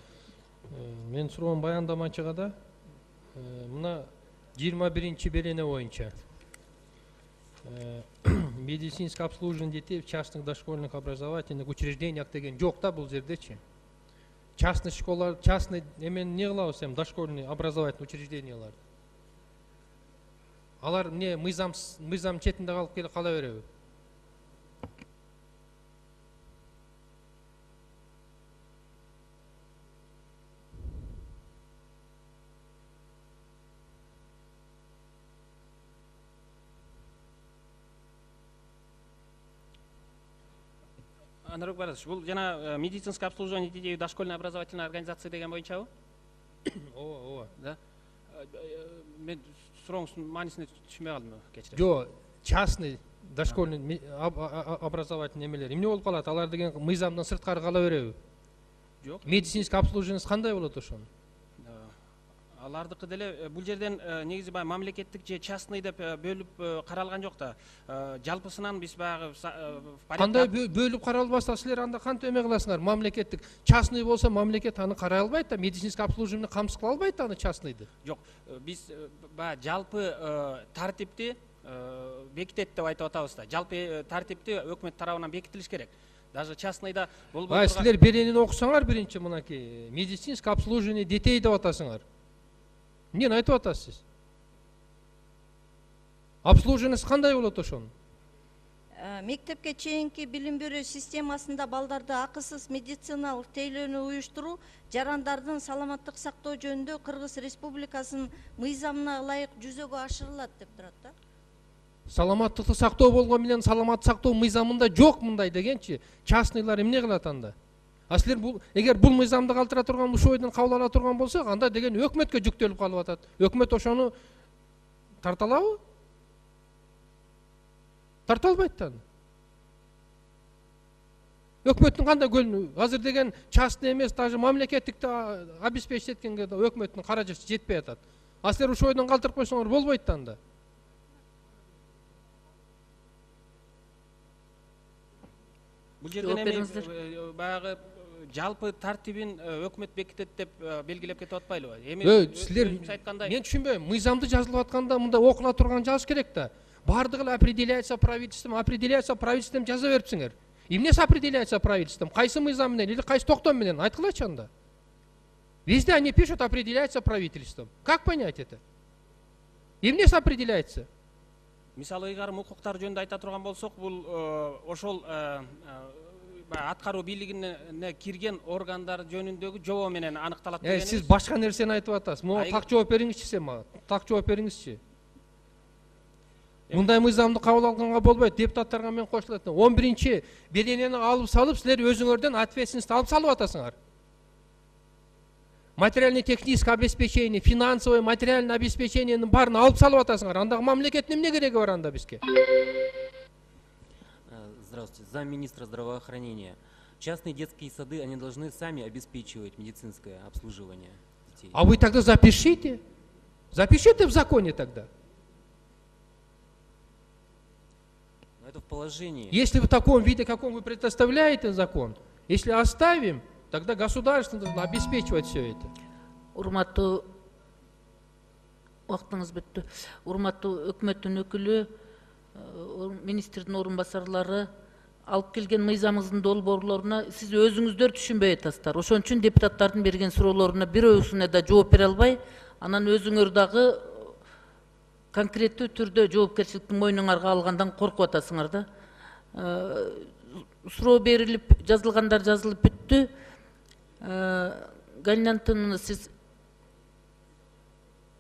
Мен суроом баяндамачыга да мына 21-чи берене боюнча медицинское обслуживание детей в частных дошкольных образовательных учреждениях деген жок да бул жердечи. Частный школалар, частный эмен не кылабыз эми дошкольный образовательный учреждениялар. Алар эмне мыйзам четинде калып келип кала береби? Анарбек Барасович, бұл жана медицинское обслуживание детей дошкольной образовательной организации деген боюнчабы? Ооба. Да. Мен сурооңуздун маанисин түшүнбөй калдым, кечиресиз. Жо, частный дошкольный образовательный немелер эмне болуп калат? Алар деген мыйзамдан сырткары кала береби? Жок. Медицинский обслуживание кандай болот ошону? Алардыкы деле бул жерден негизи баягы мамлекеттик же частный деп бөлүп каралган жок да. Жалпысынан биз баягы Кандай бөлүп каралбаса силер анда кантип эме кыласыңар? Мамлекеттик частный болсо мамлекет аны карай албайт да, медицинский обслуживание камсыз кыла албайт аны частныйды. Жок, биз баягы жалпы тартипти бекитет деп айтып атабыз да. Жалпы тартипти өкмөт тарабынан бекитилиш керек. Даже частныйда болбой турган. Силер беренини окусаңар биринчи мынакей медицинский обслуживание детей деп атасыңар. Эмнени айтып атасыз? Обслуживаниесі кандай болот ошонун? Мектепке чейинки билим берүү системасында балдарды акысыз медициналык тейлөөнү уюштуруу жарандардын саламаттык сактоо жөнүндө Кыргыз Республикасынын мыйзамына ылайык жүзөгө ашырылат деп турат да. Саламаттыкты сактоо болгон менен саламат сактоо мыйзамында жок мындай дегенчи. Частныйлар эмне кылат анда? А силер эгер бул мыйзамды калтыра турган ушул ойдон кабыл ала турган болсок, анда деген өкмөткө жүктөлүп калып атат. Өкмөт ошону тарта алабы? Тарта албайт да. Өкмөттүн кандай көлүнү? Азыр деген частный эмес, даже мамлекеттикти обеспечить эткенге да өкмөттүн каражаты жетпей атат. А силер ушул ойдон калтырып койсоңор болбойт да анда. Бул жерден эми баягы жалпы тартибин өкмөт бекитет деп белгилеп кетип атпайлыбы? Силер мен түшүнбөйм. Мыйзамды жазылып атканда мында окула турган жазыш керек да. Бардыгы определяется правительством жаза берипсиңер. Эмнеси определяется правительством? Кайсы мыйзам менен или кайсы токтом менен айткылачы анда? Везде они пишут определяется правительством. Как понять это? Эмнеси определяется? Мисалы ыйгарым укуктар жөнүндө айта турган болсок, бул ошол аткаруу бийлигине кирген органдар жөнүндөгү жобо менен аныкталат дегенибиз. Сиз башка нерсени айтып атасыз. Могу так жооп бериңизчи сен мага. Так жооп бериңизчи. Мындай мыйзамды кабыл алганга болбойт. Депутаттарга мен кошулат. 11-чи беренени алып салып, силер өзүңөрдөн ответственность алып салып атасыңар. Материально-техническое обеспечение, финансовое, материальное обеспечениенин баарын алып салып атасыңар. Андагы мамлекеттин эмне кереги бар анда бизге? Здравствуйте. Замминистра здравоохранения. Частные детские сады, они должны сами обеспечивать медицинское обслуживание детей. А вы тогда запишите. Запишите в законе тогда. Но это в положении. Если в таком виде, каком вы предоставляете закон, если оставим, тогда государство должно обеспечивать все это. Урматтуу вактыңыз бүттү. Урматтуу өкмөттүн өкүлү, министрдин орун басарлары алып келген мыйзамыбыздын долбоорлоруна сиз өзүңүздөр түшүнбөй атасыздар. Ошон үчүн депутаттардын берген суроолоруна бирөөсүнө да жооп бере албай, анан өзүңөр дагы конкреттүү түрдө жоопкерчиликтин мойнуңарга алгандан коркуп атасыңар да. Суроо берилип, жазылгандар жазылып бүттү. Галина Антоновна, сиз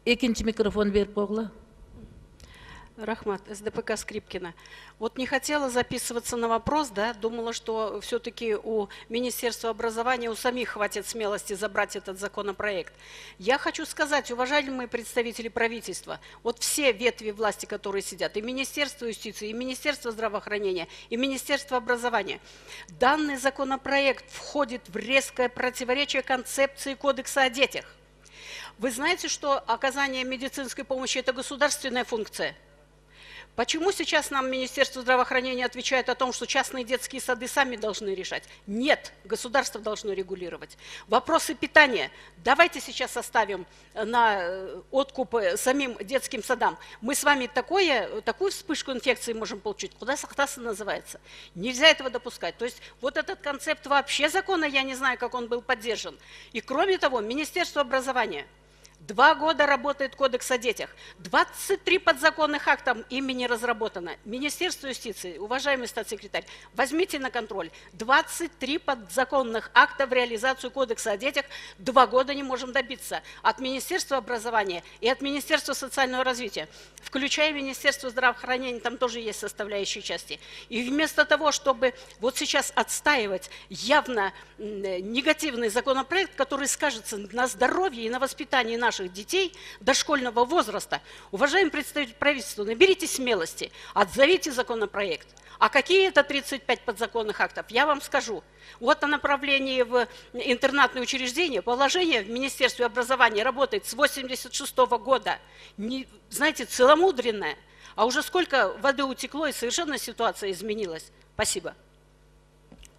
экинчи микрофон берип койгула. Рахмат, СДПК Скрипкина. Вот не хотела записываться на вопрос, да, думала, что все-таки у Министерства образования у самих хватит смелости забрать этот законопроект. Я хочу сказать, уважаемые представители правительства, вот все ветви власти, которые сидят, и Министерство юстиции, и Министерство здравоохранения, и Министерство образования, данный законопроект входит в резкое противоречие концепции Кодекса о детях. Вы знаете, что оказание медицинской помощи – это государственная функция? Почему сейчас нам Министерство здравоохранения отвечает о том, что частные детские сады сами должны решать? Нет, государство должно регулировать. Вопросы питания давайте сейчас оставим на откуп самим детским садам. Мы с вами такую вспышку инфекции можем получить, куда сахтаса называется. Нельзя этого допускать. То есть вот этот концепт вообще закона, я не знаю, как он был поддержан. И кроме того, Министерство образования, 2 года работает Кодекс о детях. 23 подзаконных акта ими не разработано. Министерство юстиции, уважаемый статс-секретарь, возьмите на контроль. 23 подзаконных акта в реализацию Кодекса о детях 2 года не можем добиться. От Министерства образования и от Министерства социального развития, включая Министерство здравоохранения, там тоже есть составляющие части. И вместо того, чтобы вот сейчас отстаивать явно негативный законопроект, который скажется на здоровье и на воспитании наших детей дошкольного возраста, уважаемый представитель правительства, наберитесь смелости, отзовите законопроект. А какие это 35 подзаконных актов? Я вам скажу. Вот о направлении в интернатные учреждения положение в Министерстве образования работает с 1986 года. Знаете, целомудренное. А уже сколько воды утекло, и совершенно ситуация изменилась. Спасибо.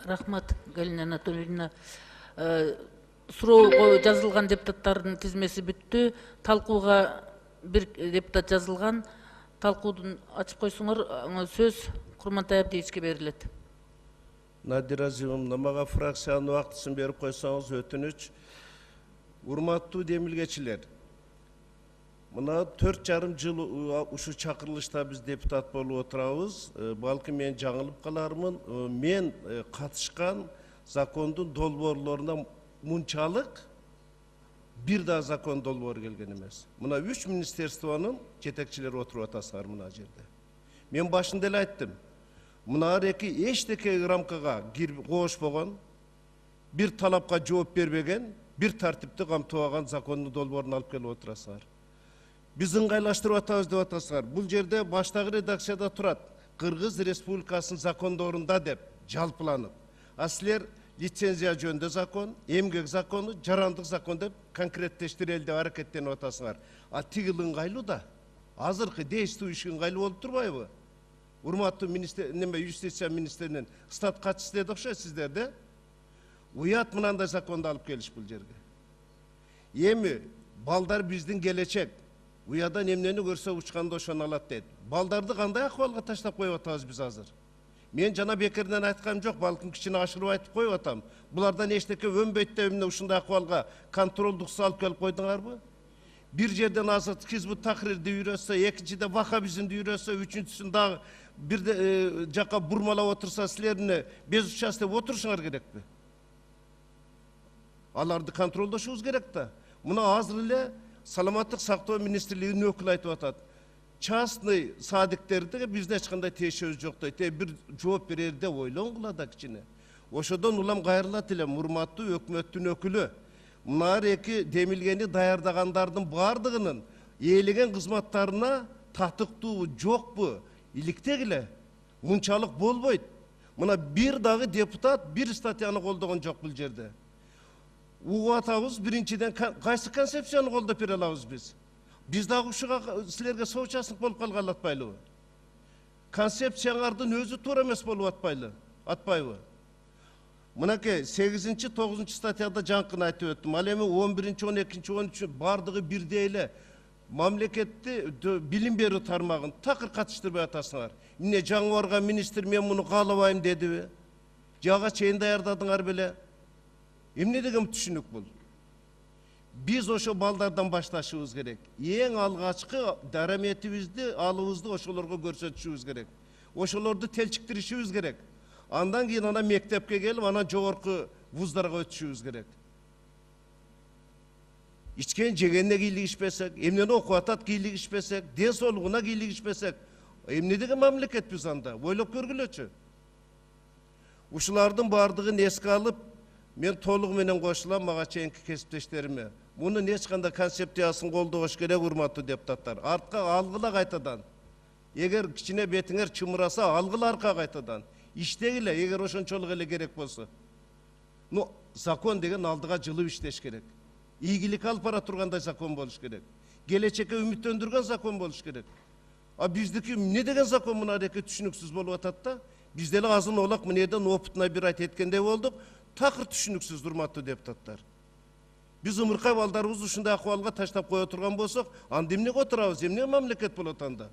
Рахмат, Галина Анатольевна. Суроо жазылған депутаттардың тізмесі бүтті. Талқуға бір депутат жазылған. Талқудың açıp қойсыңыр, сөз Құрмантай Әбдиевичке беріледі. Надира Азимовна, мага фракцияның уақытысын беріп қойсаңыз өтініш. Урматтуу демилгечилер, мына 4,5 жыл ушу чакырылышта биз депутат болуп отурабыз. Балкы мен жаңылып калармын. Мен катышкан закондун долбоорлоруна мунчалык бир да закон долбоору келген эмес. Мына 3 министерствонун жетекчилери отуруп атасыңар мына жерде. Мен башында эле айттым. Мына эки эчтеке рамкага кошпогон, бир талапка жооп бербеген, бир тартипти камтыбаган закондун долбоорун алып келип отурасыңар. Биз ыңгайлаштырып атабыз деп атасыңар. Бул жерде баштагы редакцияда турат. Кыргыз Республикасынын закондорунда деп жалпыланып. А силер лицензия жөнүндө закон, эмгек закону, жарандык закон деп конкреттештирели деп аракеттенип атасыңар. А тиги ыңгайлуу да. Азыркы действующий ыңгайлуу болуп турбайбы? Урматтуу министр, юстиция министринин стат катчысы деди окшойт сиздерде. Уят мынандай законду алып келиш бул жерге. Эми балдар биздин келечек. Уядан эмнени көрсө учканда ошону алат дейт. Балдарды кандай акыбалга таштап коюп атабыз биз азыр? Мен жана бекерден айтканым жок, балким кичине ашырып айтып коюп атам. Булардан эчтеке өнбөйт деп эмне ушундай акыбалга контролдуксуз алып келип койдуңарбы? Бир жерден азыр Хизбут Тахрирди үйрөтсө, экинчиде вахабизмди үйрөтсө, үчүнчүсүн дагы бир жака бурмалап отурса, силерне без участие отурушуңар керекпи? Аларды контролдошубуз керек да. Мына азыр эле Саламаттык сактоо министрлигинин өкүлү айтып атат. Частный садиктерди биздин эч кандай тиешебиз жок дейт. Бир жооп берерде ойлоңгула да кичине. Ошодон улам кайрылат элем, урматтуу өкмөттүн өкүлү. Мына эки демилгени даярдагандардын бардыгынын ээлеген кызматтарына татыктуу жокпу? Иликтегиле. Мунчалык болбойт. Мына бир дагы депутат бир статьяны колдогон жок бул жерде. Угуп атабыз, биринчиден кайсы концепцияны колдоп бере алабыз биз? Биз дагы ушуга силерге соучастник болуп калгалы атпайлыбы? Концепцияңардын өзү туура эмес болуп атпайбы? Мынакей 8-9 статьяда жаңкын айтып өттүм. Ал эми 11, 12, 13 бардыгы бирдей эле мамлекетти билим берүү тармагын такыр катыштырбай атасыңар. Эмне жаңы барган министр мен муну каалабайм дедиби? Жага чейин даярдадыңар беле? Эмне деген түшүнүк бул? Биз ошо балдардан башташыбыз керек. Эң алгачкы дараметибизди, алыбызды ошолорго көрсөтүшүбүз керек. Ошолорду телчиктиришибиз керек. Андан кийин ана мектепке келип, ана жогорку вуздарга өтүшүбүз керек. Ичкен жегенне кийлигишпесек, эмнени окуп атат кийлигишпесек, ден соолугуна кийлигишпесек, эмне деген мамлекет биз анда? Ойлоп көргүлөчү. Ушулардын бардыгын эске алып, мен толугу менен кошулам мага чейинки кесиптештериме. Мунун эч кандай концепциясын колдош керек, урматтуу депутаттар. Артка алгыла кайтадан. Эгер кичине бетиңер чымыраса, алгыла арка кайтадан. Иштегиле, эгер ошончолук эле керек болсо. Закон деген алдыга жылып иштеш керек. Ийгилик алып бара тургандай закон болуш керек. Келечекке үмүттөндүргөн закон болуш керек. А биздики эмне деген закон мына эки түшүнүксүз болуп атат да? Биз деле азын олак мынеден опытына бир айт эткендей болдук. Такыр түшүнүксүз, урматтуу депутаттар. Биз ымыркай балдарыбызды ушундай акыбалга таштап кое турган болсок, анда эмнеге отурабыз, эмне мамлекет болот анда?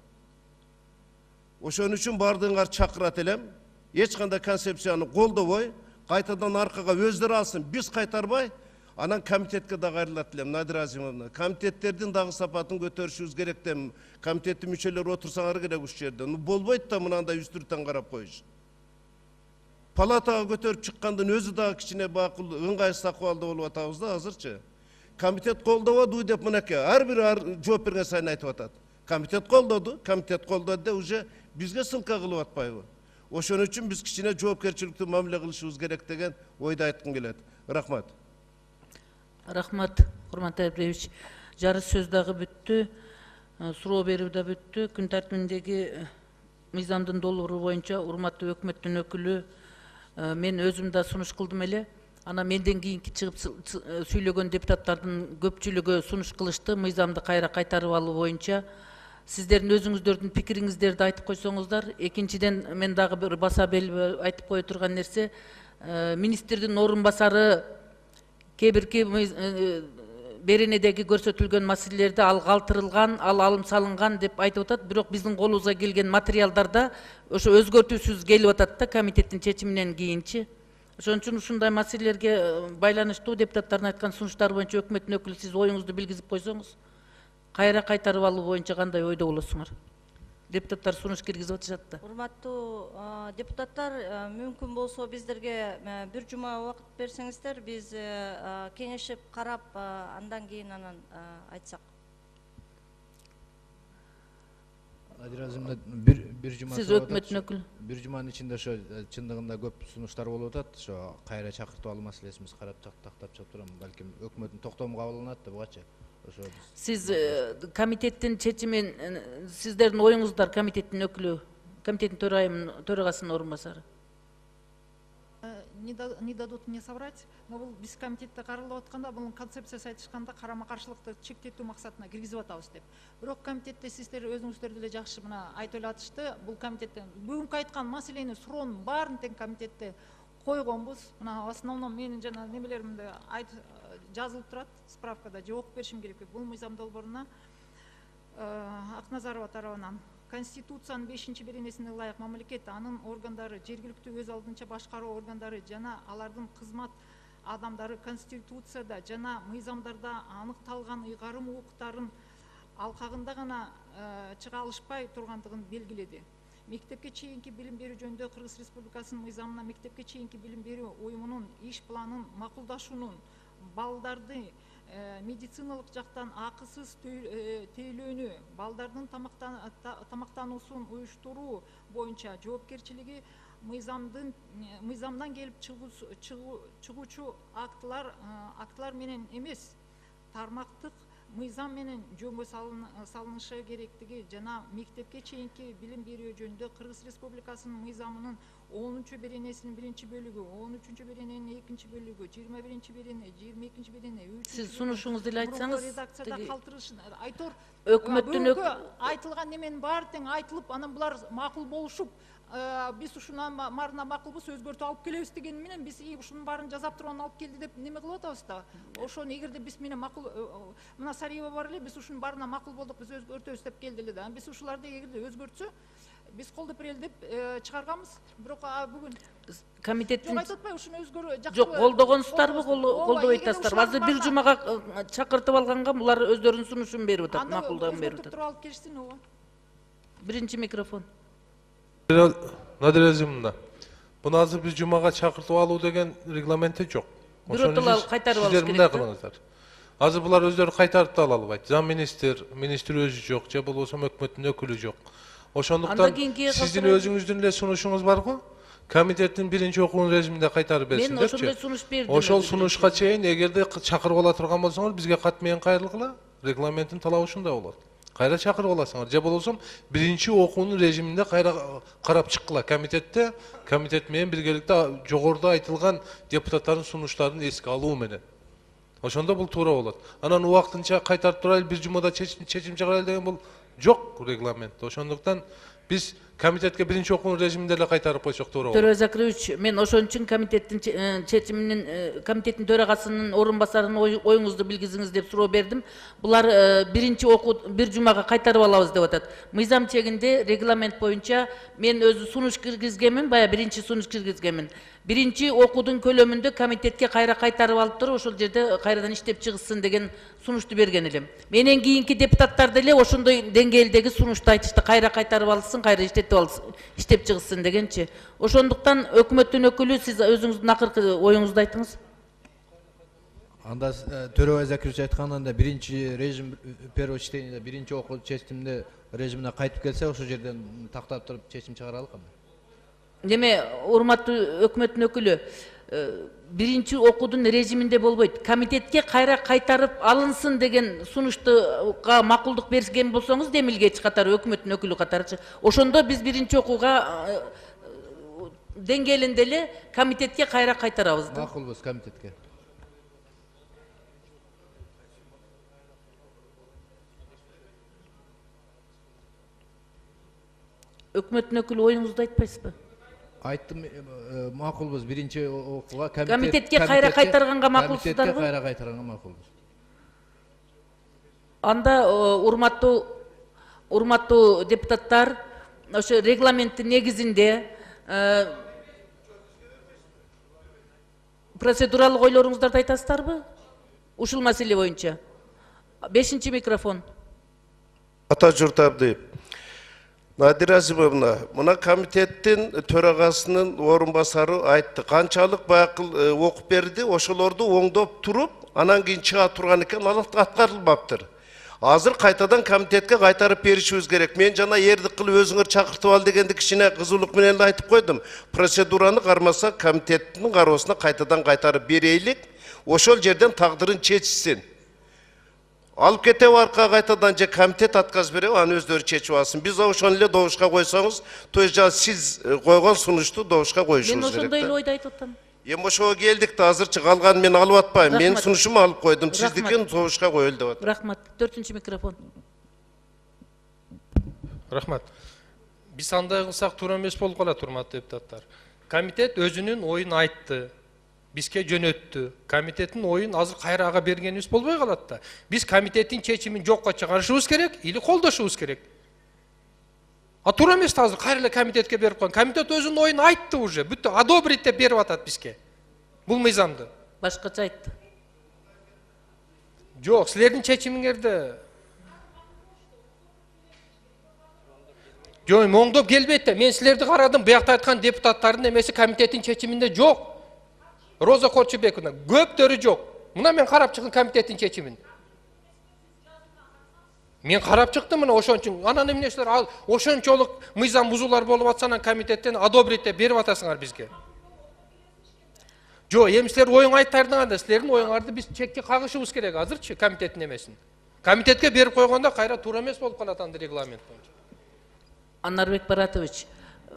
Ошон үчүн бардыгыңар чакырат элем. Эч кандай концепцияны колдобой, кайтадан аркага өздөрү алсын, биз кайтарбай, Анан комитетке да кайрылат элем, Надира Азимовна. Комитеттердин дагы сапатын көтөрүшүбүз керек да, комитеттин мүчөлөрү отурсаңар керек ушул жерде. Болбойт да мынандай үстүртөн карап коюш. Палатага көтөрүп чыккандын өзү дагы кичине бакыл, ыңгайсыз акыбалда болуп атабыз да азырчы. Комитет колдободу деп мынакей ар бир жооп берген сайын айтып атат. Комитет колдоду да уже бизге ссылка кылып атпайбы? Ошон үчүн биз кичине жоопкерчиликтүү мамиле кылышыбыз керек деген ойду айткым келет. Рахмат. Рахмат, Курмантай Айбреевич. Жарыш сөз дагы бүттү, суроо берүү да бүттү. Күн тартибиндеги мыйзамдын долбоору боюнча урматтуу өкмөттүн өкүлү, мен өзүм да сунуш кылдым эле. Ана менден кийинки чыгып сүйлөгөн депутаттардын көпчүлүгү сунуш кылышты, мыйзамды кайра кайтарып алуу боюнча. Сиздердин өзүңүздөрдүн пикириңиздерди айтып койсоңуздар. Экинчиден мен дагы бир баса белип айтып кое турган нерсе, министрдин орун басары кээ-бирки беренедеги көрсөтүлгөн маселелерди ал калтырылган, ал алым салынган деп айтып атат, бирок биздин колубузга келген материалдарда ошо өзгөртүүсүз келип атат да комитеттин чечиминен кийинчи. Ошон үчүн ушундай маселелерге байланыштуу депутаттардын айткан сунуштары боюнча өкмөттүн өкүлү сиз оюңузду билгизип койсоңуз, кайра кайтарып алуу боюнча кандай ойдо болосуңар? Депутаттар сунуш киргизип атышат да. Урматтуу депутаттар, мүмкүн болсо биздерге бир жума убакыт берсеңиздер, биз кеңешип карап, андан кийин анан айтсак. Надира Азимовна, бир жума Сиз өкмөттүн өкүлү. Бир жуманын ичинде ошо чындыгында көп сунуштар болуп атат. Ошо кайра чакыртып алуу маселесин биз карап тактап чыгып турам. Балким өкмөттүн токтому кабыл алынат да бугачы. Сиз комитеттин чечимин, сиздердин оюңуздар комитеттин өкүлү, комитеттин төрагасынын орун басары. Не дадут мне соврать, но бул биз комитетте каралып атканда бунун концепциясы айтышканда карама каршылыкты чектетүү максатына киргизип атабыз деп. Бирок комитетте сиздер өзүңүздөр деле жакшы мына айтып эле атышты. Бул комитетте бүгүнкү айткан маселени, суроонун баарын тең комитетте койгонбуз. Мына в основном менин жана немелеримде жазылып турат, справкада же окуп беришим керек. Бул мыйзам долбооруна Акназарова тарабынан Конституциянын 5-беренесине ылайык мамлекет, анын органдары, жергиликтүү өз алдынча башкаруу органдары жана алардын кызмат адамдары Конституцияда жана мыйзамдарда аныкталган ыйгарым укуктарын алкагында гана чыга алышпай тургандыгын белгиледи. Мектепке чейинки билим берүү жөнүндө Кыргыз Республикасынын мыйзамына мектепке чейинки билим берүү уюмунун иш планын макулдашуунун, балдарды медициналык жактан акысыз тейлөөнү, балдардын тамактануусун уюштуруу боюнча жоопкерчилиги мыйзамдан келип чыгуучу актылар менен эмес, тармактык мыйзам менен жөнгө салынышы керектиги жана мектепке чейинки билим берүү жөнүндө Кыргыз Республикасынын мыйзамынын 10-беренесинин 1-бөлүгү, 13-берененин 2-бөлүгү, 21-берене, 22-берене, 3-берене. Сиз сунушуңузду эле айтсаңыз, редакцияда калтырышын айтор. Өкмөттүн айтылган неменин баары тең айтылып, анан булар макул болушуп, биз ушунан марына макулбуз, өзгөртүү алып келебиз дегени менен биз ушунун баарын жасап турган алып келди деп неме кылып атабыз да. Ошону эгерде биз менен макул, мына Сариева бар эле, биз ушунун баарына макул болдук, биз өзгөртөбүз деп келди эле да. Биз ушуларды эгерде өзгөртсө, биз колдоп берели деп чыгарганбыз. Бирок бүгүн комитеттин айтып атпайбы, ушуну өзгөрүү жок, колдогонсуздарбы, колдобой атасыздарбы? Азыр бир жумага чакыртып алганга булар өздөрүнүн сунушун берип атат, макулдыгын берип атат. Туруп алып келишсин ооба. Биринчи микрофон. Надира Азимовна, буну азыр бир жумага чакыртып алуу деген регламентте жок. Биротоло кайтарып алыш керек. Сиздер мындай кылыңыздар. Азыр булар өздөрү кайтарып да ала албайт. Зам министр өзү жок, же болбосо өкмөттүн өкүлү жок. Ошондуктан сиздин өзүңүздүн эле сунушуңуз барго? Комитеттин биринчи окуун режиминде кайтарып берсиндерчи. Мен ошондой сунуш бердим. Ошол сунушка чейин эгерде чакырып ала турган болсоңор, бизге кат менен кайрылгыла. Регламенттин талабы ушундай болот. Кайра чакырып аласыңар, же болбосо биринчи окуунун режиминде кайра карап чыккыла комитетте, комитет менен биргеликте жогоруда айтылган депутаттардын сунуштарын эске алуу менен. Ошондо бул туура болот. Анан убактынча кайтарып турайлы, бир жумада чечим чыгарайлы деген бул жок регламентте. Ошондуктан биз комитетке биринчи окуу режиминде эле кайтарып койсок туура болот. Төрө Закирович, мен ошон үчүн комитеттин чечиминин комитеттин төрагасынын орун басарынын оюңузду билгизиңиз деп суроо бердим. Булар биринчи окуу бир жумага кайтарып алабыз деп атат. Мыйзам чегинде регламент боюнча мен өзү сунуш киргизгенмин, бая биринчи сунуш киргизгенмин. Биринчи окуудун көлөмүндө комитетке кайра кайтарып алып туруп, ошол жерде кайрадан иштеп чыгышсын деген сунушту берген элем. Менен кийинки депутаттар деле ошондой деңгээлдеги сунушту айтышты, кайра кайтарып алсын, кайра иштеп чыгышсын дегенчи. Ошондуктан өкмөттүн өкүлү, сиз өзүңүздүн акыркы оюңузду айтыңыз. Анда Төрөбай Закирович айткандай да биринчи режим первого чтениеде биринчи окуу чечимде режимине кайтып келсе, ошол жерден тактап туруп чечим чыгаралык. Неме, урматтуу өкмөттүн өкүлү, биринчи окуудун режиминде болбойт. Комитетке кайра кайтарып алынсын деген сунуштуга макулдук берген болсоңуз, Демилгеч катары өкмөттүн өкүлү катары, ошондо биз биринчи окууга деңгээлинде эле комитетке кайра кайтарабыз. Макулбуз комитетке. Өкмөттүн өкүлү оюңузду айтпайсызбы? Айттым, макулбуз биринчи окууга комитетке кайра кайтарганга макулсуздарбы? Комитетке кайра кайтарганга макулбуз. Анда урматтуу депутаттар, ошо регламенттин негизинде процедуралык ойлоруңуздарды айтасыздарбы? Ушул маселе боюнча. 5-чи микрофон. Ата Журт Абдиев. Надира Азимовна, мына комитеттин төрагасынын орун басары айтты. Канчалык бакыл окуп берди, ошолорду оңдоп туруп, анан кийин чыга турган экен, ал аткарылбаптыр. Азыр кайтадан комитетке кайтарып беришибиз керек. Мен жана эрдик кылып өзүңөр чакыртып ал дегенди кичине кызуулук менен эле айтып койдум. Процедураны кармаса комитеттин кароосуна кайтадан кайтарып берейлик, ошол жерден тагдырын чечишсин. Алып кетеп аркага кайтадан же комитет отказ берип, аны өздөрү чечип алсын. Биз ошону эле добушка койсоңуз, то есть сиз койгон сунушту добушка коюшубуз керек. Мен ошондой эле ойду айтып атам. Эми ошого келдик да, азырчы калганын мен алып атпайм. Мен сунушумду алып койдум, сиздикин добушка коелу деп атам. Рахмат. 4-чү микрофон. Рахмат. Биз андай кылсак туура эмес болуп калат, урматтуу депутаттар. Комитет өзүнүн оюн айтты. Бизге жөнөттү. Комитеттин оюн азыр кайра ага бергенибиз болбой калат да. Биз комитеттин чечимин жокко чыгарышыбыз керек или колдошубуз керек. А туура эмес да азыр кайра эле комитетке берип койгон. Комитет өзүнүн оюн айтты уже. Бүттү одобрить деп берип атат бизге. Бул мыйзамды. Башкача айтты. Жок, силердин чечимиңерде жок, оңдоп келбейт да. Мен силерди карадым, буякта айткан депутаттардын эмеси комитеттин чечиминде жок. Роза Корчубековна, көптөрү жок. Мына мен карап чыктым комитеттин чечимин. Мен карап чыктым мына ошончун. Анан эмне силер ал ошончолук мыйзам бузуулар болуп атса, анан комитеттен одобрить деп берип атасыңар бизге. Жок, эми силер оюң айттардыңар, силердин оюңарды биз чекке кагышыбыз керек азырчы комитеттин эмесин. Комитетке берип койгондо кайра туура эмес болуп калат анда регламент боюнча. Анарбек Баратович,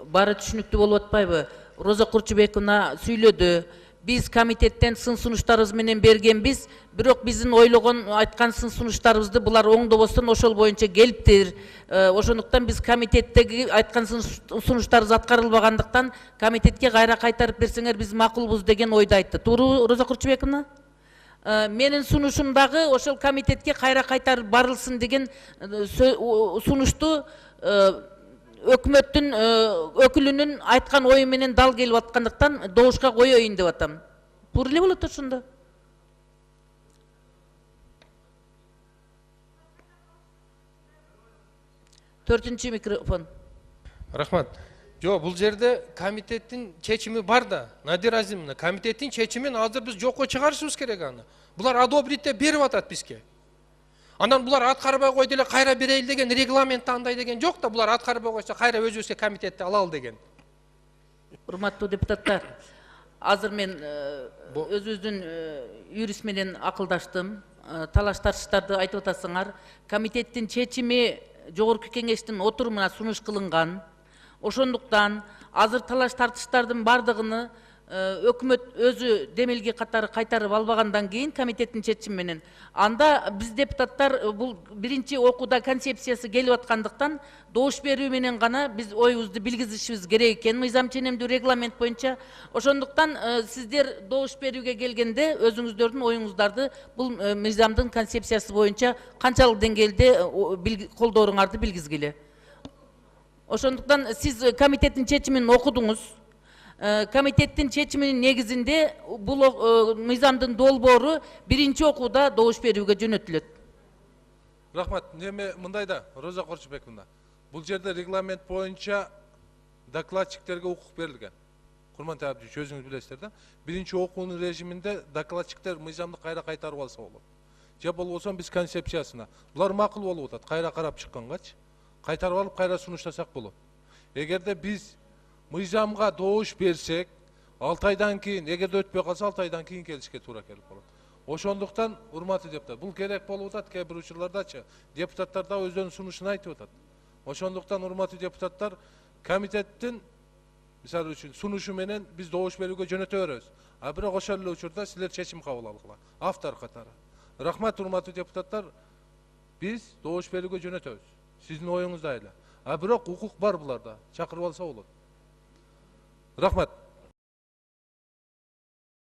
баары түшүнүктүү болуп атпайбы? Роза Курчубековна сүйлөдү. Биз комитеттен сын сунуштарыбыз менен бергенбиз, бирок биздин ойлогон айткан сын сунуштарыбызды булар оңдобостон ошол боюнча келиптир. Ошондуктан биз комитеттеги айткан сын сунуштарыбыз аткарылбагандыктан комитетке кайра кайтарып берсеңер биз макулбуз деген ойду айтты. Туурабы, Роза Курчубековна? Менин сунушум дагы ошол комитетке кайра кайтарып барылсын деген сунушту өкмөттүн өкүлүнүн айткан ою менен дал келип аткандыктан добушка коеюн деп атам. Туура эле болот ошондо. Төртүнчү микрофон. Рахмат. Жок, бул жерде комитеттин чечими бар да. Надира Азимовна, комитеттин чечимин азыр биз жокко чыгарышыбыз керек аны. Булар одобрить деп берип атат бизге. Анан булар аткарбай койду эле кайра берейли деген регламентте андай деген жок да, булар аткарбай койсо кайра өзүбүзгө комитетте алалы деген. Урматтуу депутаттар, азыр мен өзүбүздүн юрист менен акылдаштым. Талаш тартыштарды айтып атасыңар. Комитеттин чечими жогорку кеңештин отурумуна сунуш кылынган. Ошондуктан азыр талаш тартыштардын бардыгыны өкмөт өзү демилги катары кайтарып албагандан кийин комитеттин чечими менен анда биз депутаттар бул биринчи окууда концепциясы келип аткандыктан добуш берүү менен гана биз оюбузду билгизишибиз керек экен мыйзам ченемдүү регламент боюнча. Ошондуктан сиздер добуш берүүгө келгенде өзүңүздөрдүн оюңуздарды бул мыйзамдын концепциясы боюнча канчалык деңгээлде колдооруңарды билгизгиле. Ошондуктан сиз комитеттин чечимин окудуңуз. Комитеттин чечиминин негизинде бул мыйзамдын долбоору биринчи окууда добуш берүүгө жөнөтүлөт. Рахмат. Неме мындайда, Роза Корчубековна. Бул жерде регламент боюнча докладчиктерге укук берилген. Курмантай Абдиевич, өзүңүз билесиздер да. Биринчи окуунун режиминде докладчиктер мыйзамды кайра кайтарып алса болот. Же болбосо биз концепциясына. Булар макул болуп атат. Кайра карап чыккангачы кайтарып алып кайра сунуштасак болот. Эгерде биз мыйзамга добуш берсек, 6 айдан кийин, эгерде өтпөй калса 6 айдан кийин келишке туура келип калат. Ошондуктан, урматтуу депутат, бул керек болуп атат, кээ бир учурлардачы депутаттар да өздөрүнүн сунушун айтып атат. Ошондуктан, урматтуу депутаттар, комитеттин мисалы үчүн сунушу менен биз добуш берүүгө жөнөтө беребиз. А бирок ошол эле учурда силер чечим кабыл алгыла, автор катары. Рахмат, урматтуу депутаттар, биз добуш берүүгө жөнөтөбүз. Сиздин оюңузда эле. А бирок укук бар буларда, чакырып алса болот. Рахмат.